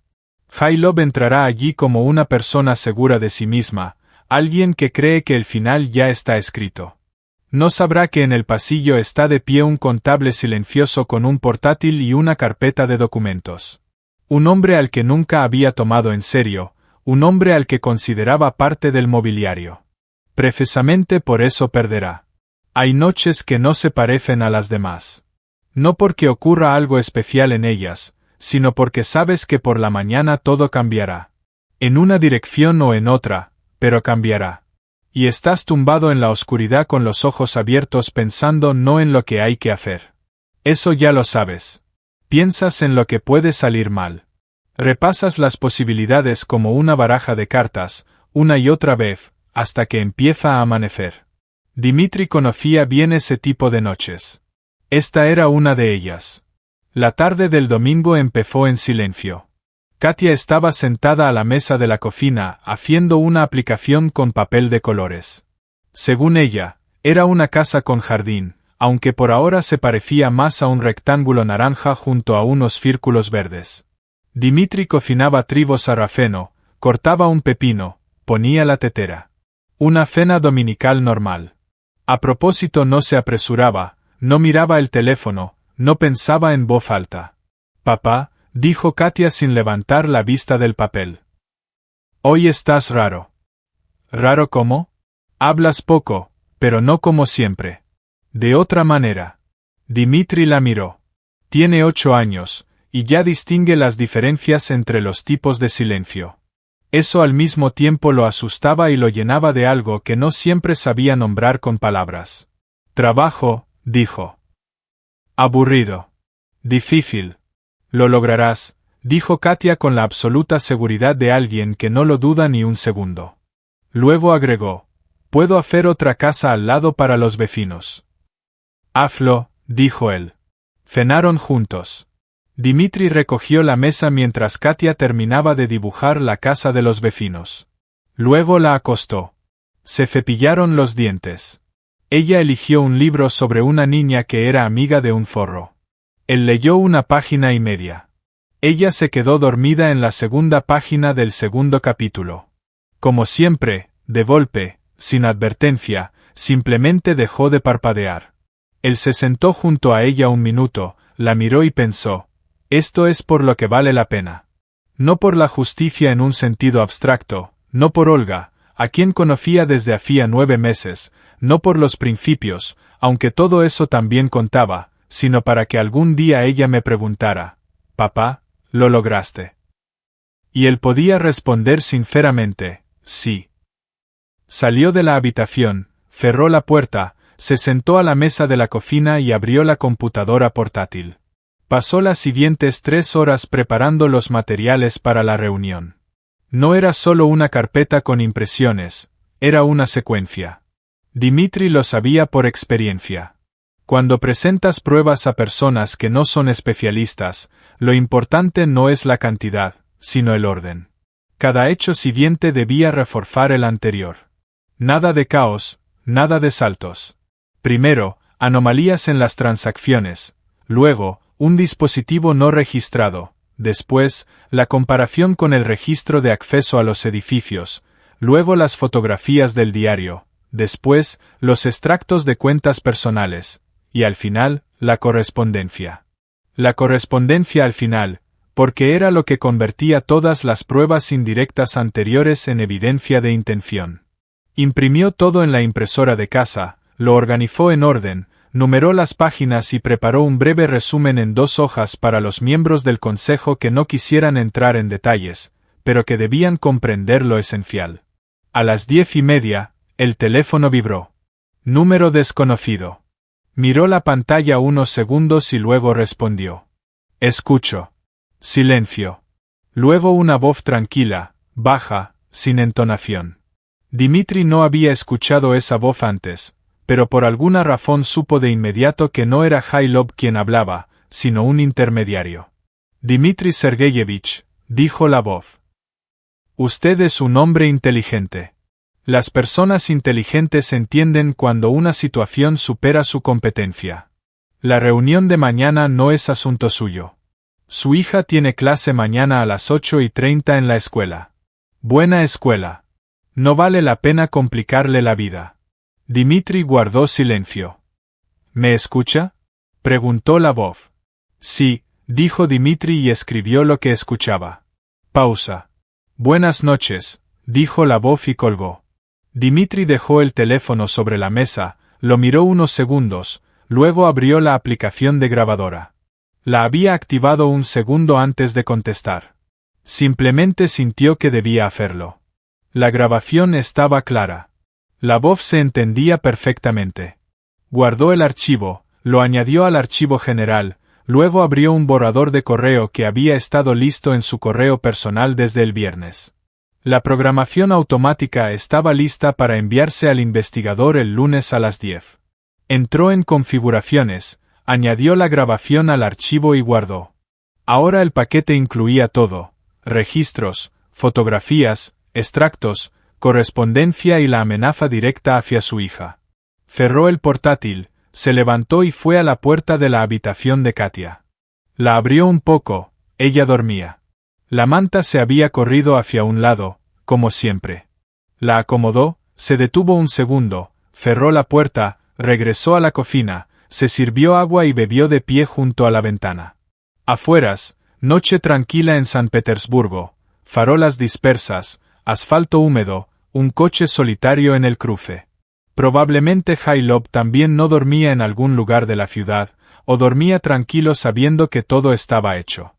A: Jailov entrará allí como una persona segura de sí misma, alguien que cree que el final ya está escrito. No sabrá que en el pasillo está de pie un contable silencioso con un portátil y una carpeta de documentos. Un hombre al que nunca había tomado en serio, un hombre al que consideraba parte del mobiliario. Precisamente por eso perderá. Hay noches que no se parecen a las demás. No porque ocurra algo especial en ellas, sino porque sabes que por la mañana todo cambiará. En una dirección o en otra, pero cambiará. Y estás tumbado en la oscuridad con los ojos abiertos pensando no en lo que hay que hacer. Eso ya lo sabes. Piensas en lo que puede salir mal. Repasas las posibilidades como una baraja de cartas, una y otra vez, hasta que empieza a amanecer. Dimitri conocía bien ese tipo de noches. Esta era una de ellas. La tarde del domingo empezó en silencio. Katia estaba sentada a la mesa de la cocina, haciendo una aplicación con papel de colores. Según ella, era una casa con jardín, aunque por ahora se parecía más a un rectángulo naranja junto a unos círculos verdes. Dimitri cocinaba trigo sarraceno, Cortaba un pepino, ponía la tetera. Una cena dominical normal. A propósito, no se apresuraba, no miraba el teléfono, no pensaba en voz alta. Papá, dijo Katia sin levantar la vista del papel. Hoy estás raro. ¿Raro cómo? Hablas poco, pero no como siempre. De otra manera. Dimitri la miró. Tiene 8 años, y ya distingue las diferencias entre los tipos de silencio. Eso al mismo tiempo lo asustaba y lo llenaba de algo que no siempre sabía nombrar con palabras. Trabajo, dijo. Aburrido. Difícil. Lo lograrás, dijo Katia con la absoluta seguridad de alguien que no lo duda ni un segundo. Luego agregó, puedo hacer otra casa al lado para los vecinos. Hazlo, dijo él. Cenaron juntos. Dimitri recogió la mesa mientras Katia terminaba de dibujar la casa de los vecinos. Luego la acostó. Se cepillaron los dientes. Ella eligió un libro sobre una niña que era amiga de un zorro. Él leyó una página y media. Ella se quedó dormida en la segunda página del segundo capítulo. Como siempre, de golpe, sin advertencia, simplemente dejó de parpadear. Él se sentó junto a ella un minuto, la miró y pensó, esto es por lo que vale la pena. No por la justicia en un sentido abstracto, no por Olga, a quien conocía desde hacía 9 meses, no por los principios, aunque todo eso también contaba, sino para que algún día ella me preguntara, «Papá, ¿lo lograste?» Y él podía responder sinceramente, sí. Salió de la habitación, cerró la puerta, se sentó a la mesa de la cocina y abrió la computadora portátil. Pasó las siguientes 3 horas preparando los materiales para la reunión. No era solo una carpeta con impresiones, era una secuencia. Dimitri lo sabía por experiencia. Cuando presentas pruebas a personas que no son especialistas, lo importante no es la cantidad, sino el orden. Cada hecho siguiente debía reforzar el anterior. Nada de caos, nada de saltos. Primero, anomalías en las transacciones, luego, un dispositivo no registrado, después, la comparación con el registro de acceso a los edificios, luego las fotografías del diario, después, los extractos de cuentas personales, y al final, la correspondencia. La correspondencia al final, porque era lo que convertía todas las pruebas indirectas anteriores en evidencia de intención. Imprimió todo en la impresora de casa, lo organizó en orden, numeró las páginas y preparó un breve resumen en 2 hojas para los miembros del consejo que no quisieran entrar en detalles, pero que debían comprender lo esencial. A las 10:30, el teléfono vibró. Número desconocido. Miró la pantalla unos segundos y luego respondió. Escucho. Silencio. Luego una voz tranquila, baja, sin entonación. Dimitri no había escuchado esa voz antes, pero por alguna razón supo de inmediato que no era Jailov quien hablaba, sino un intermediario. Dmitri Sergeyevich, dijo la voz. Usted es un hombre inteligente. Las personas inteligentes entienden cuando una situación supera su competencia. La reunión de mañana no es asunto suyo. Su hija tiene clase mañana a las 8:30 en la escuela. Buena escuela. No vale la pena complicarle la vida. Dimitri guardó silencio. ¿Me escucha?, preguntó la voz. Sí, dijo Dimitri y escribió lo que escuchaba. Pausa. Buenas noches, dijo la voz y colgó. Dimitri dejó el teléfono sobre la mesa, lo miró unos segundos, luego abrió la aplicación de grabadora. La había activado un segundo antes de contestar. Simplemente sintió que debía hacerlo. La grabación estaba clara. La voz se entendía perfectamente. Guardó el archivo, lo añadió al archivo general, luego abrió un borrador de correo que había estado listo en su correo personal desde el viernes. La programación automática estaba lista para enviarse al investigador el lunes a las 10. Entró en configuraciones, añadió la grabación al archivo y guardó. Ahora el paquete incluía todo: registros, fotografías, extractos, correspondencia y la amenaza directa hacia su hija. Cerró el portátil, se levantó y fue a la puerta de la habitación de Katia. La abrió un poco, ella dormía. La manta se había corrido hacia un lado, como siempre. La acomodó, se detuvo un segundo, cerró la puerta, regresó a la cocina, se sirvió agua y bebió de pie junto a la ventana. Afueras, noche tranquila en San Petersburgo, farolas dispersas, asfalto húmedo, un coche solitario en el cruce. Probablemente Jailov también no dormía en algún lugar de la ciudad, o dormía tranquilo sabiendo que todo estaba hecho.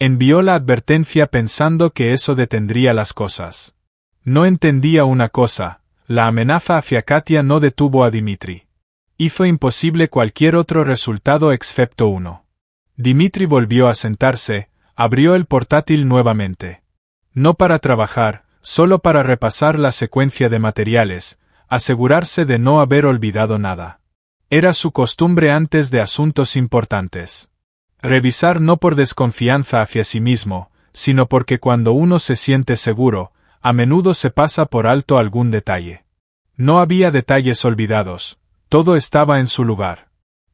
A: Envió la advertencia pensando que eso detendría las cosas. No entendía una cosa, la amenaza hacia Katia no detuvo a Dmitri. Hizo imposible cualquier otro resultado excepto uno. Dmitri volvió a sentarse, abrió el portátil nuevamente. No para trabajar, solo para repasar la secuencia de materiales, asegurarse de no haber olvidado nada. Era su costumbre antes de asuntos importantes. Revisar no por desconfianza hacia sí mismo, sino porque cuando uno se siente seguro, a menudo se pasa por alto algún detalle. No había detalles olvidados, todo estaba en su lugar.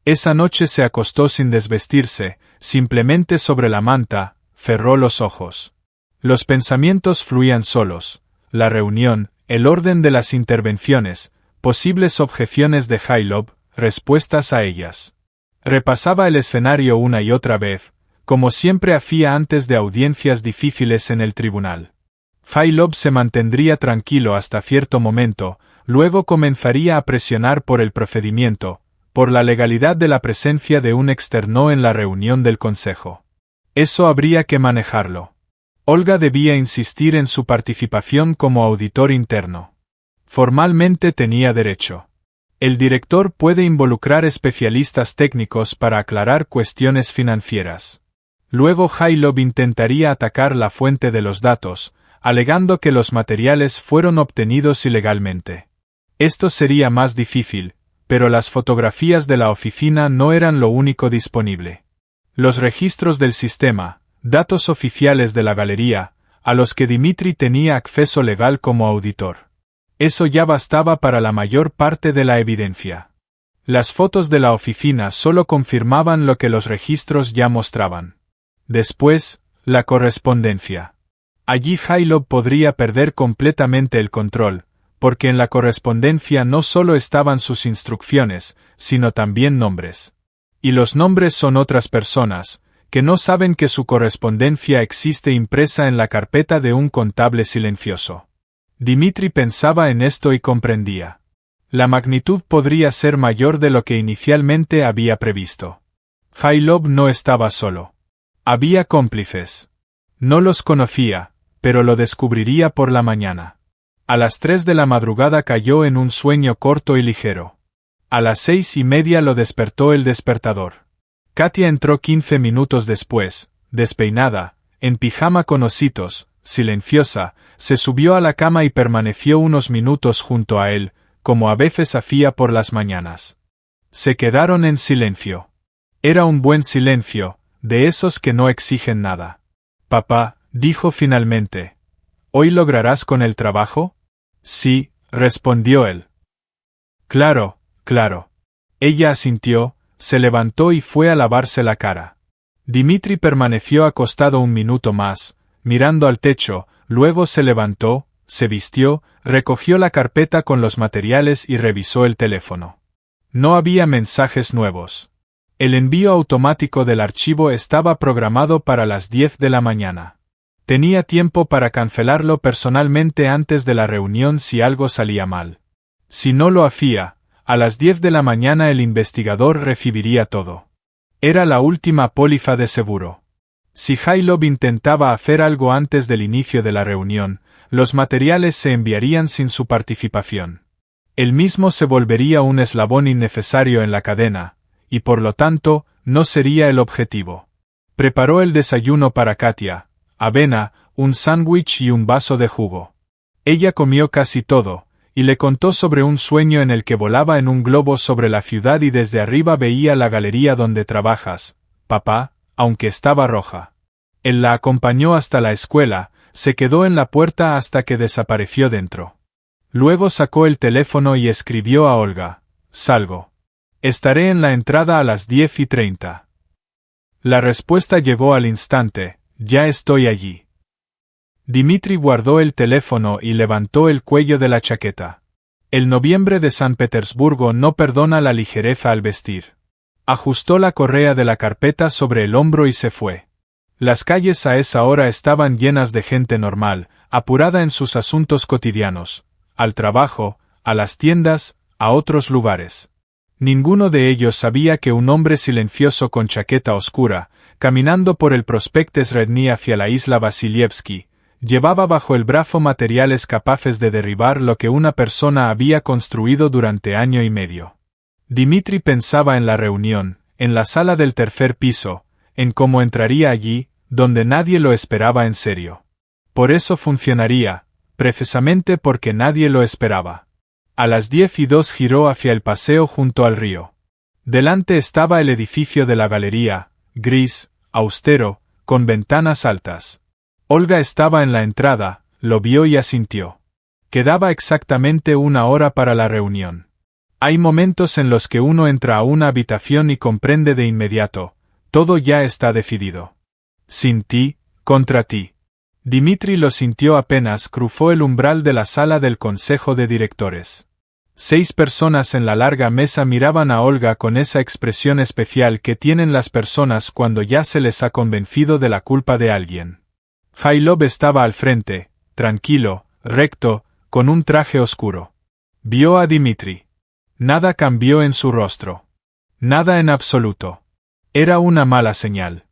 A: Esa noche se acostó sin desvestirse, simplemente sobre la manta, cerró los ojos. Los pensamientos fluían solos, la reunión, el orden de las intervenciones, posibles objeciones de Jailov, respuestas a ellas. Repasaba el escenario una y otra vez, como siempre hacía antes de audiencias difíciles en el tribunal. Jailov se mantendría tranquilo hasta cierto momento, luego comenzaría a presionar por el procedimiento, por la legalidad de la presencia de un externo en la reunión del consejo. Eso habría que manejarlo. Olga debía insistir en su participación como auditor interno. Formalmente tenía derecho. El director puede involucrar especialistas técnicos para aclarar cuestiones financieras. Luego Jailov intentaría atacar la fuente de los datos, alegando que los materiales fueron obtenidos ilegalmente. Esto sería más difícil, pero las fotografías de la oficina no eran lo único disponible. Los registros del sistema, datos oficiales de la galería, a los que Dmitri tenía acceso legal como auditor. Eso ya bastaba para la mayor parte de la evidencia. Las fotos de la oficina solo confirmaban lo que los registros ya mostraban. Después, la correspondencia. Allí Jailov podría perder completamente el control, porque en la correspondencia no solo estaban sus instrucciones, sino también nombres. Y los nombres son otras personas, que no saben que su correspondencia existe impresa en la carpeta de un contable silencioso. Dmitri pensaba en esto y comprendía. La magnitud podría ser mayor de lo que inicialmente había previsto. Jailov no estaba solo. Había cómplices. No los conocía, pero lo descubriría por la mañana. A las 3 de la madrugada cayó en un sueño corto y ligero. A las 6:30 lo despertó el despertador. Katia entró 15 minutos después, despeinada, en pijama con ositos, silenciosa, se subió a la cama y permaneció unos minutos junto a él, como a veces hacía por las mañanas. Se quedaron en silencio. Era un buen silencio, de esos que no exigen nada. Papá, dijo finalmente, ¿hoy lograrás con el trabajo? Sí, respondió él. Claro, claro. Ella asintió, se levantó y fue a lavarse la cara. Dmitri permaneció acostado un minuto más, mirando al techo, luego se levantó, se vistió, recogió la carpeta con los materiales y revisó el teléfono. No había mensajes nuevos. El envío automático del archivo estaba programado para las 10 de la mañana. Tenía tiempo para cancelarlo personalmente antes de la reunión si algo salía mal. Si no lo hacía, a las 10 de la mañana el investigador recibiría todo. Era la última póliza de seguro. Si Jailov intentaba hacer algo antes del inicio de la reunión, los materiales se enviarían sin su participación. Él mismo se volvería un eslabón innecesario en la cadena, y por lo tanto, no sería el objetivo. Preparó el desayuno para Katia, avena, un sándwich y un vaso de jugo. Ella comió casi todo, y le contó sobre un sueño en el que volaba en un globo sobre la ciudad y desde arriba veía la galería donde trabajas, papá, aunque estaba roja. Él la acompañó hasta la escuela, se quedó en la puerta hasta que desapareció dentro. Luego sacó el teléfono y escribió a Olga, salgo. Estaré en la entrada a las 10:30. La respuesta llegó al instante, ya estoy allí. Dimitri guardó el teléfono y levantó el cuello de la chaqueta. El noviembre de San Petersburgo no perdona la ligereza al vestir. Ajustó la correa de la carpeta sobre el hombro y se fue. Las calles a esa hora estaban llenas de gente normal, apurada en sus asuntos cotidianos, al trabajo, a las tiendas, a otros lugares. Ninguno de ellos sabía que un hombre silencioso con chaqueta oscura, caminando por el Prospekt Sredny hacia la isla Vasilievsky, llevaba bajo el brazo materiales capaces de derribar lo que una persona había construido durante año y medio. Dimitri pensaba en la reunión, en la sala del tercer piso, en cómo entraría allí, donde nadie lo esperaba en serio. Por eso funcionaría, precisamente porque nadie lo esperaba. A las 10:02 giró hacia el paseo junto al río. Delante estaba el edificio de la galería, gris, austero, con ventanas altas. Olga estaba en la entrada, lo vio y asintió. Quedaba exactamente 1 hora para la reunión. Hay momentos en los que uno entra a una habitación y comprende de inmediato, todo ya está decidido. Sin ti, contra ti. Dimitri lo sintió apenas cruzó el umbral de la sala del Consejo de Directores. 6 personas en la larga mesa miraban a Olga con esa expresión especial que tienen las personas cuando ya se les ha convencido de la culpa de alguien. Jailov estaba al frente, tranquilo, recto, con un traje oscuro. Vio a Dimitri. Nada cambió en su rostro. Nada en absoluto. Era una mala señal.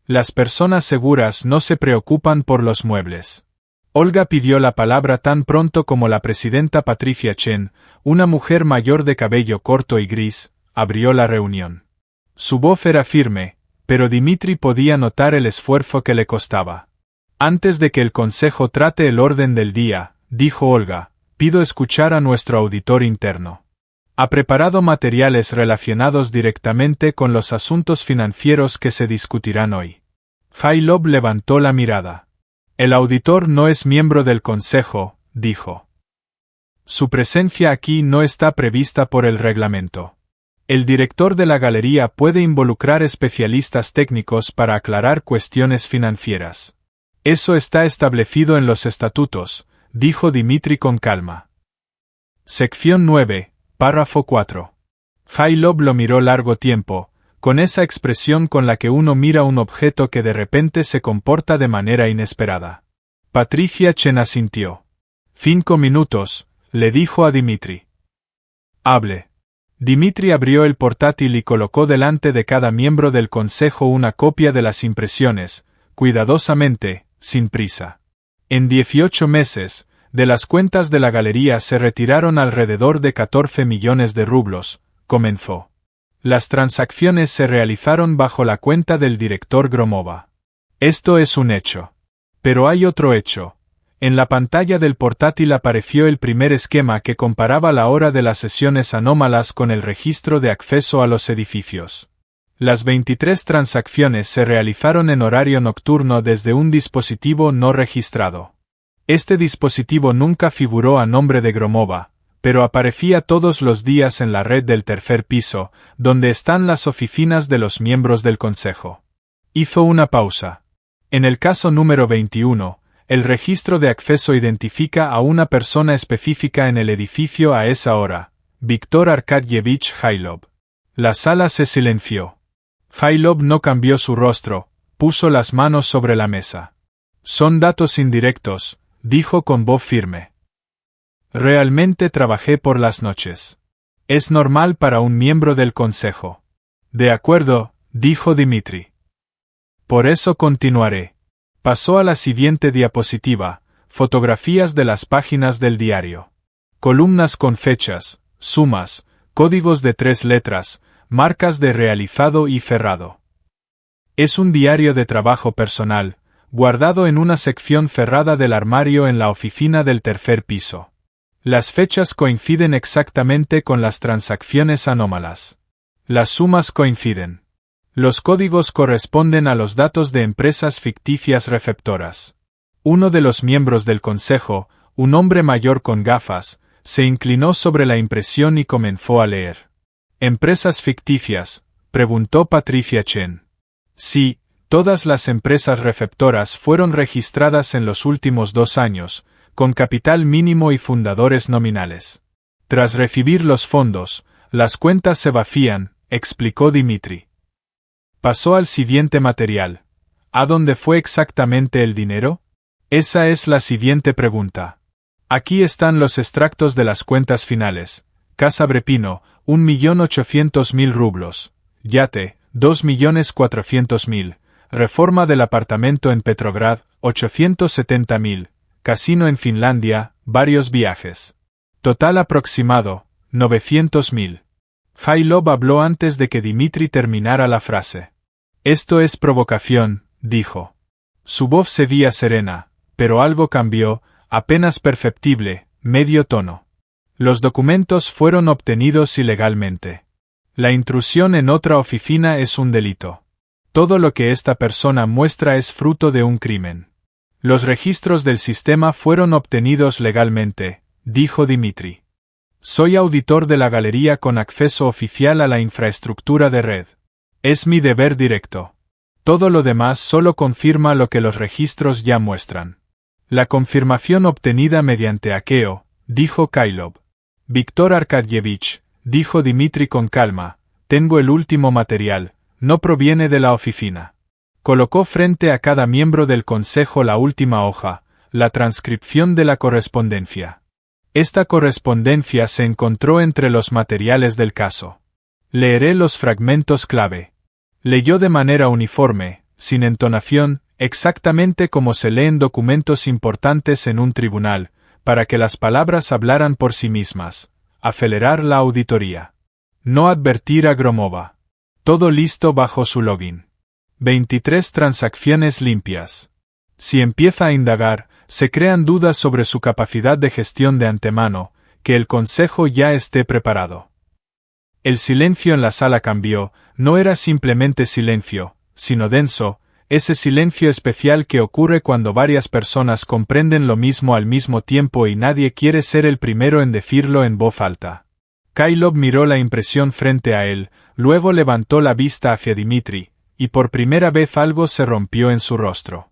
A: Las personas seguras no se preocupan por los muebles. Olga pidió la palabra tan pronto como la presidenta Patricia Chen, una mujer mayor de cabello corto y gris, abrió la reunión. Su voz era firme, pero Dimitri podía notar el esfuerzo que le costaba. Antes de que el consejo trate el orden del día, dijo Olga, pido escuchar a nuestro auditor interno. Ha preparado materiales relacionados directamente con los asuntos financieros que se discutirán hoy. Jailov levantó la mirada. El auditor no es miembro del consejo, dijo. Su presencia aquí no está prevista por el reglamento. El director de la galería puede involucrar especialistas técnicos para aclarar cuestiones financieras. Eso está establecido en los estatutos, dijo Dimitri con calma. Sección 9, párrafo 4. Jailov lo miró largo tiempo, con esa expresión con la que uno mira un objeto que de repente se comporta de manera inesperada. Patricia Chen asintió. 5 minutos, le dijo a Dimitri. Hable. Dimitri abrió el portátil y colocó delante de cada miembro del consejo una copia de las impresiones, cuidadosamente, sin prisa. En 18 meses, de las cuentas de la galería se retiraron alrededor de 14 millones de rublos, comenzó. Las transacciones se realizaron bajo la cuenta del director Gromova. Esto es un hecho. Pero hay otro hecho. En la pantalla del portátil apareció el primer esquema que comparaba la hora de las sesiones anómalas con el registro de acceso a los edificios. Las 23 transacciones se realizaron en horario nocturno desde un dispositivo no registrado. Este dispositivo nunca figuró a nombre de Gromova, pero aparecía todos los días en la red del tercer piso, donde están las oficinas de los miembros del consejo. Hizo una pausa. En el caso número 21, el registro de acceso identifica a una persona específica en el edificio a esa hora, Víctor Arkadyevich Jailov. La sala se silenció. Jailov no cambió su rostro, puso las manos sobre la mesa. Son datos indirectos, dijo con voz firme. Realmente trabajé por las noches. Es normal para un miembro del consejo. De acuerdo, dijo Dimitri. Por eso continuaré. Pasó a la siguiente diapositiva, fotografías de las páginas del diario. Columnas con fechas, sumas, códigos de 3 letras, marcas de realizado y cerrado. Es un diario de trabajo personal, guardado en una sección cerrada del armario en la oficina del tercer piso. Las fechas coinciden exactamente con las transacciones anómalas. Las sumas coinciden. Los códigos corresponden a los datos de empresas ficticias receptoras. Uno de los miembros del consejo, un hombre mayor con gafas, se inclinó sobre la impresión y comenzó a leer. ¿Empresas ficticias?, preguntó Patricia Chen. Sí, Todas las empresas receptoras fueron registradas en los últimos 2 años, con capital mínimo y fundadores nominales. Tras recibir los fondos, las cuentas se vacían, explicó Dimitri. Pasó al siguiente material. ¿A dónde fue exactamente el dinero? Esa es la siguiente pregunta. Aquí están los extractos de las cuentas finales. Casa Brepino, 1.800.000 rublos. Yate, 2.400.000. Reforma del apartamento en Petrograd, 870.000. Casino en Finlandia, varios viajes. Total aproximado, 900.000. Krylov habló antes de que Dimitri terminara la frase. Esto es provocación, dijo. Su voz se veía serena, pero algo cambió, apenas perceptible, medio tono. Los documentos fueron obtenidos ilegalmente. La intrusión en otra oficina es un delito. Todo lo que esta persona muestra es fruto de un crimen. Los registros del sistema fueron obtenidos legalmente, dijo Dimitri. Soy auditor de la galería con acceso oficial a la infraestructura de red. Es mi deber directo. Todo lo demás solo confirma lo que los registros ya muestran. La confirmación obtenida mediante hackeo, dijo Krylov. Víctor Arkadyevich, dijo Dimitri con calma, tengo el último material, no proviene de la oficina. Colocó frente a cada miembro del consejo la última hoja, la transcripción de la correspondencia. Esta correspondencia se encontró entre los materiales del caso. Leeré los fragmentos clave. Leyó de manera uniforme, sin entonación, exactamente como se leen documentos importantes en un tribunal, para que las palabras hablaran por sí mismas. Acelerar la auditoría. No advertir a Gromova. Todo listo bajo su login. 23 transacciones limpias. Si empieza a indagar, se crean dudas sobre su capacidad de gestión de antemano, que el consejo ya esté preparado. El silencio en la sala cambió, no era simplemente silencio, sino denso, ese silencio especial que ocurre cuando varias personas comprenden lo mismo al mismo tiempo y nadie quiere ser el primero en decirlo en voz alta. Krylov miró la impresión frente a él, luego levantó la vista hacia Dimitri, y por primera vez algo se rompió en su rostro.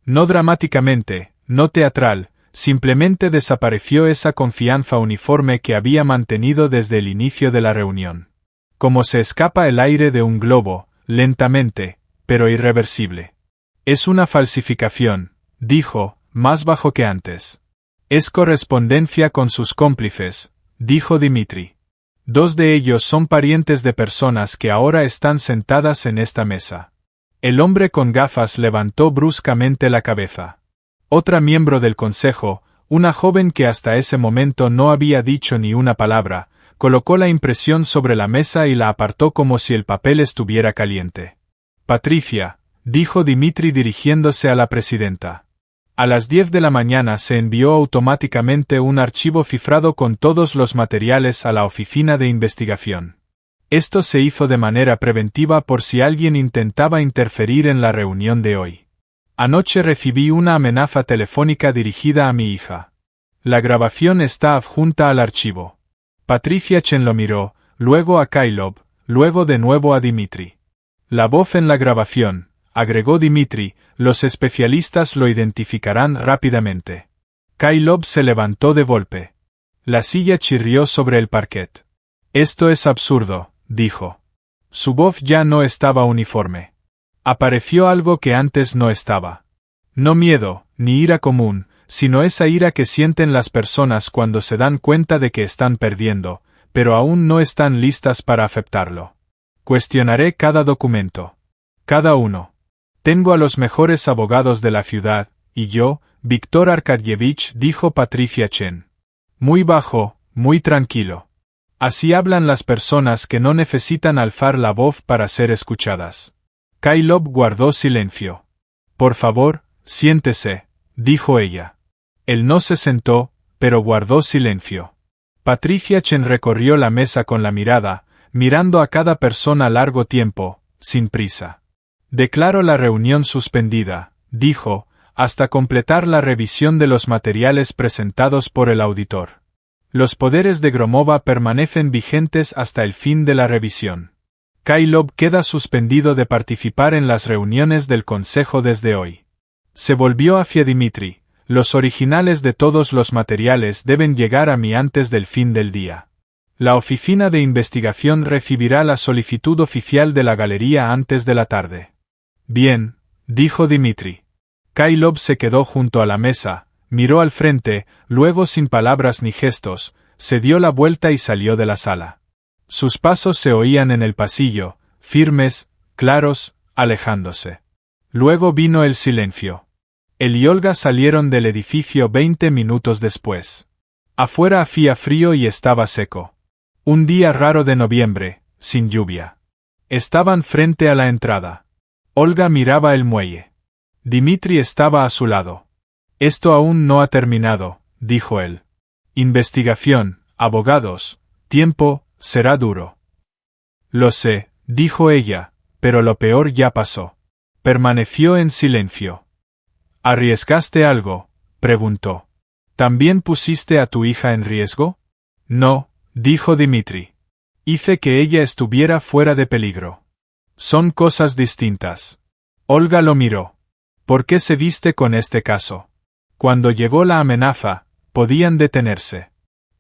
A: No dramáticamente, no teatral, simplemente desapareció esa confianza uniforme que había mantenido desde el inicio de la reunión. Como se escapa el aire de un globo, lentamente, pero irreversible. Es una falsificación, dijo, más bajo que antes. Es correspondencia con sus cómplices, dijo Dimitri. 2 de ellos son parientes de personas que ahora están sentadas en esta mesa. El hombre con gafas levantó bruscamente la cabeza. Otra miembro del consejo, una joven que hasta ese momento no había dicho ni una palabra, colocó la impresión sobre la mesa y la apartó como si el papel estuviera caliente. Patricia, dijo Dimitri dirigiéndose a la presidenta. A las 10 de la mañana se envió automáticamente un archivo cifrado con todos los materiales a la oficina de investigación. Esto se hizo de manera preventiva por si alguien intentaba interferir en la reunión de hoy. Anoche recibí una amenaza telefónica dirigida a mi hija. La grabación está adjunta al archivo. Patricia Chen lo miró, luego a Krylov, luego de nuevo a Dimitri. La voz en la grabación, agregó Dimitri, los especialistas lo identificarán rápidamente. Krylov se levantó de golpe. La silla chirrió sobre el parquet. Esto es absurdo, dijo. Su voz ya no estaba uniforme. Apareció algo que antes no estaba. No miedo, ni ira común, sino esa ira que sienten las personas cuando se dan cuenta de que están perdiendo, pero aún no están listas para aceptarlo. Cuestionaré cada documento. Cada uno. Tengo a los mejores abogados de la ciudad, y yo, Víctor Arkadyevich, dijo Patricia Chen. Muy bajo, muy tranquilo. Así hablan las personas que no necesitan alzar la voz para ser escuchadas. Krylov guardó silencio. Por favor, siéntese, dijo ella. Él no se sentó, pero guardó silencio. Patricia Chen recorrió la mesa con la mirada, mirando a cada persona largo tiempo, sin prisa. Declaro la reunión suspendida, dijo, hasta completar la revisión de los materiales presentados por el auditor. Los poderes de Gromova permanecen vigentes hasta el fin de la revisión. Kylov queda suspendido de participar en las reuniones del consejo desde hoy. Se volvió hacia Dimitri. Los originales de todos los materiales deben llegar a mí antes del fin del día. La oficina de investigación recibirá la solicitud oficial de la galería antes de la tarde. Bien, dijo Dimitri. Kylov se quedó junto a la mesa, miró al frente, luego sin palabras ni gestos, se dio la vuelta y salió de la sala. Sus pasos se oían en el pasillo, firmes, claros, alejándose. Luego vino el silencio. Él y Olga salieron del edificio 20 minutos después. Afuera hacía frío y estaba seco. Un día raro de noviembre, sin lluvia. Estaban frente a la entrada. Olga miraba el muelle. Dimitri estaba a su lado. Esto aún no ha terminado, dijo él. Investigación, abogados, tiempo, será duro. Lo sé, dijo ella, pero lo peor ya pasó. Permaneció en silencio. ¿Arriesgaste algo?, preguntó. ¿También pusiste a tu hija en riesgo? No, dijo Dimitri. Hice que ella estuviera fuera de peligro. Son cosas distintas. Olga lo miró. ¿Por qué se viste con este caso? Cuando llegó la amenaza, podían detenerse.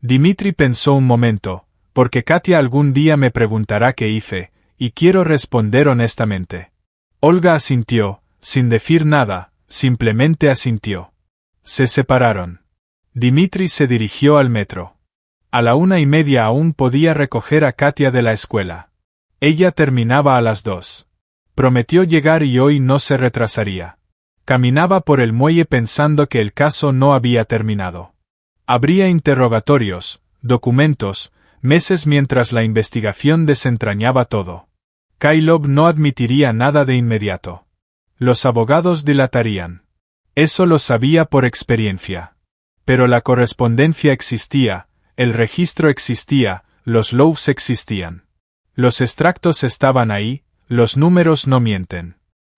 A: Dimitri pensó un momento, porque Katia algún día me preguntará qué hice, y quiero responder honestamente. Olga asintió, sin decir nada, simplemente asintió. Se separaron. Dimitri se dirigió al metro. A la 1:30 aún podía recoger a Katia de la escuela. Ella terminaba a las 2. Prometió llegar y hoy no se retrasaría. Caminaba por el muelle pensando que el caso no había terminado. Habría interrogatorios, documentos, meses mientras la investigación desentrañaba todo. Kylov no admitiría nada de inmediato. Los abogados dilatarían. Eso lo sabía por experiencia. Pero la correspondencia existía, el registro existía, los logs existían. Los extractos estaban ahí, los números no mienten.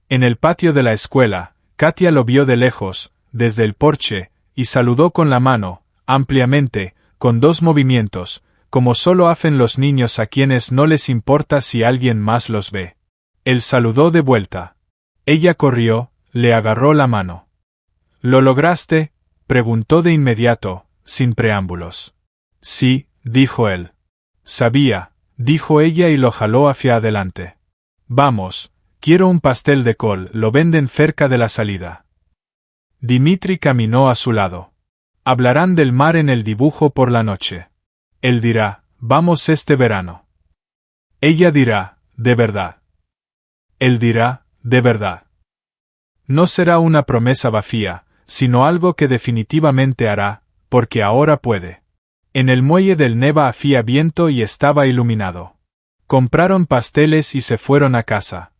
A: En el patio de la escuela, Katia lo vio de lejos, desde el porche, y saludó con la mano, ampliamente, con 2 movimientos, como solo hacen los niños a quienes no les importa si alguien más los ve. Él saludó de vuelta. Ella corrió, le agarró la mano. ¿Lo lograste?, preguntó de inmediato, sin preámbulos. Sí, dijo él. Sabía, dijo ella y lo jaló hacia adelante. Vamos, quiero un pastel de col, lo venden cerca de la salida. Dimitri caminó a su lado. Hablarán del mar en el dibujo por la noche. Él dirá, vamos este verano. Ella dirá, de verdad. Él dirá, de verdad. No será una promesa vacía, sino algo que definitivamente hará, porque ahora puede. En el muelle del Neva hacía viento y estaba iluminado. Compraron pasteles y se fueron a casa.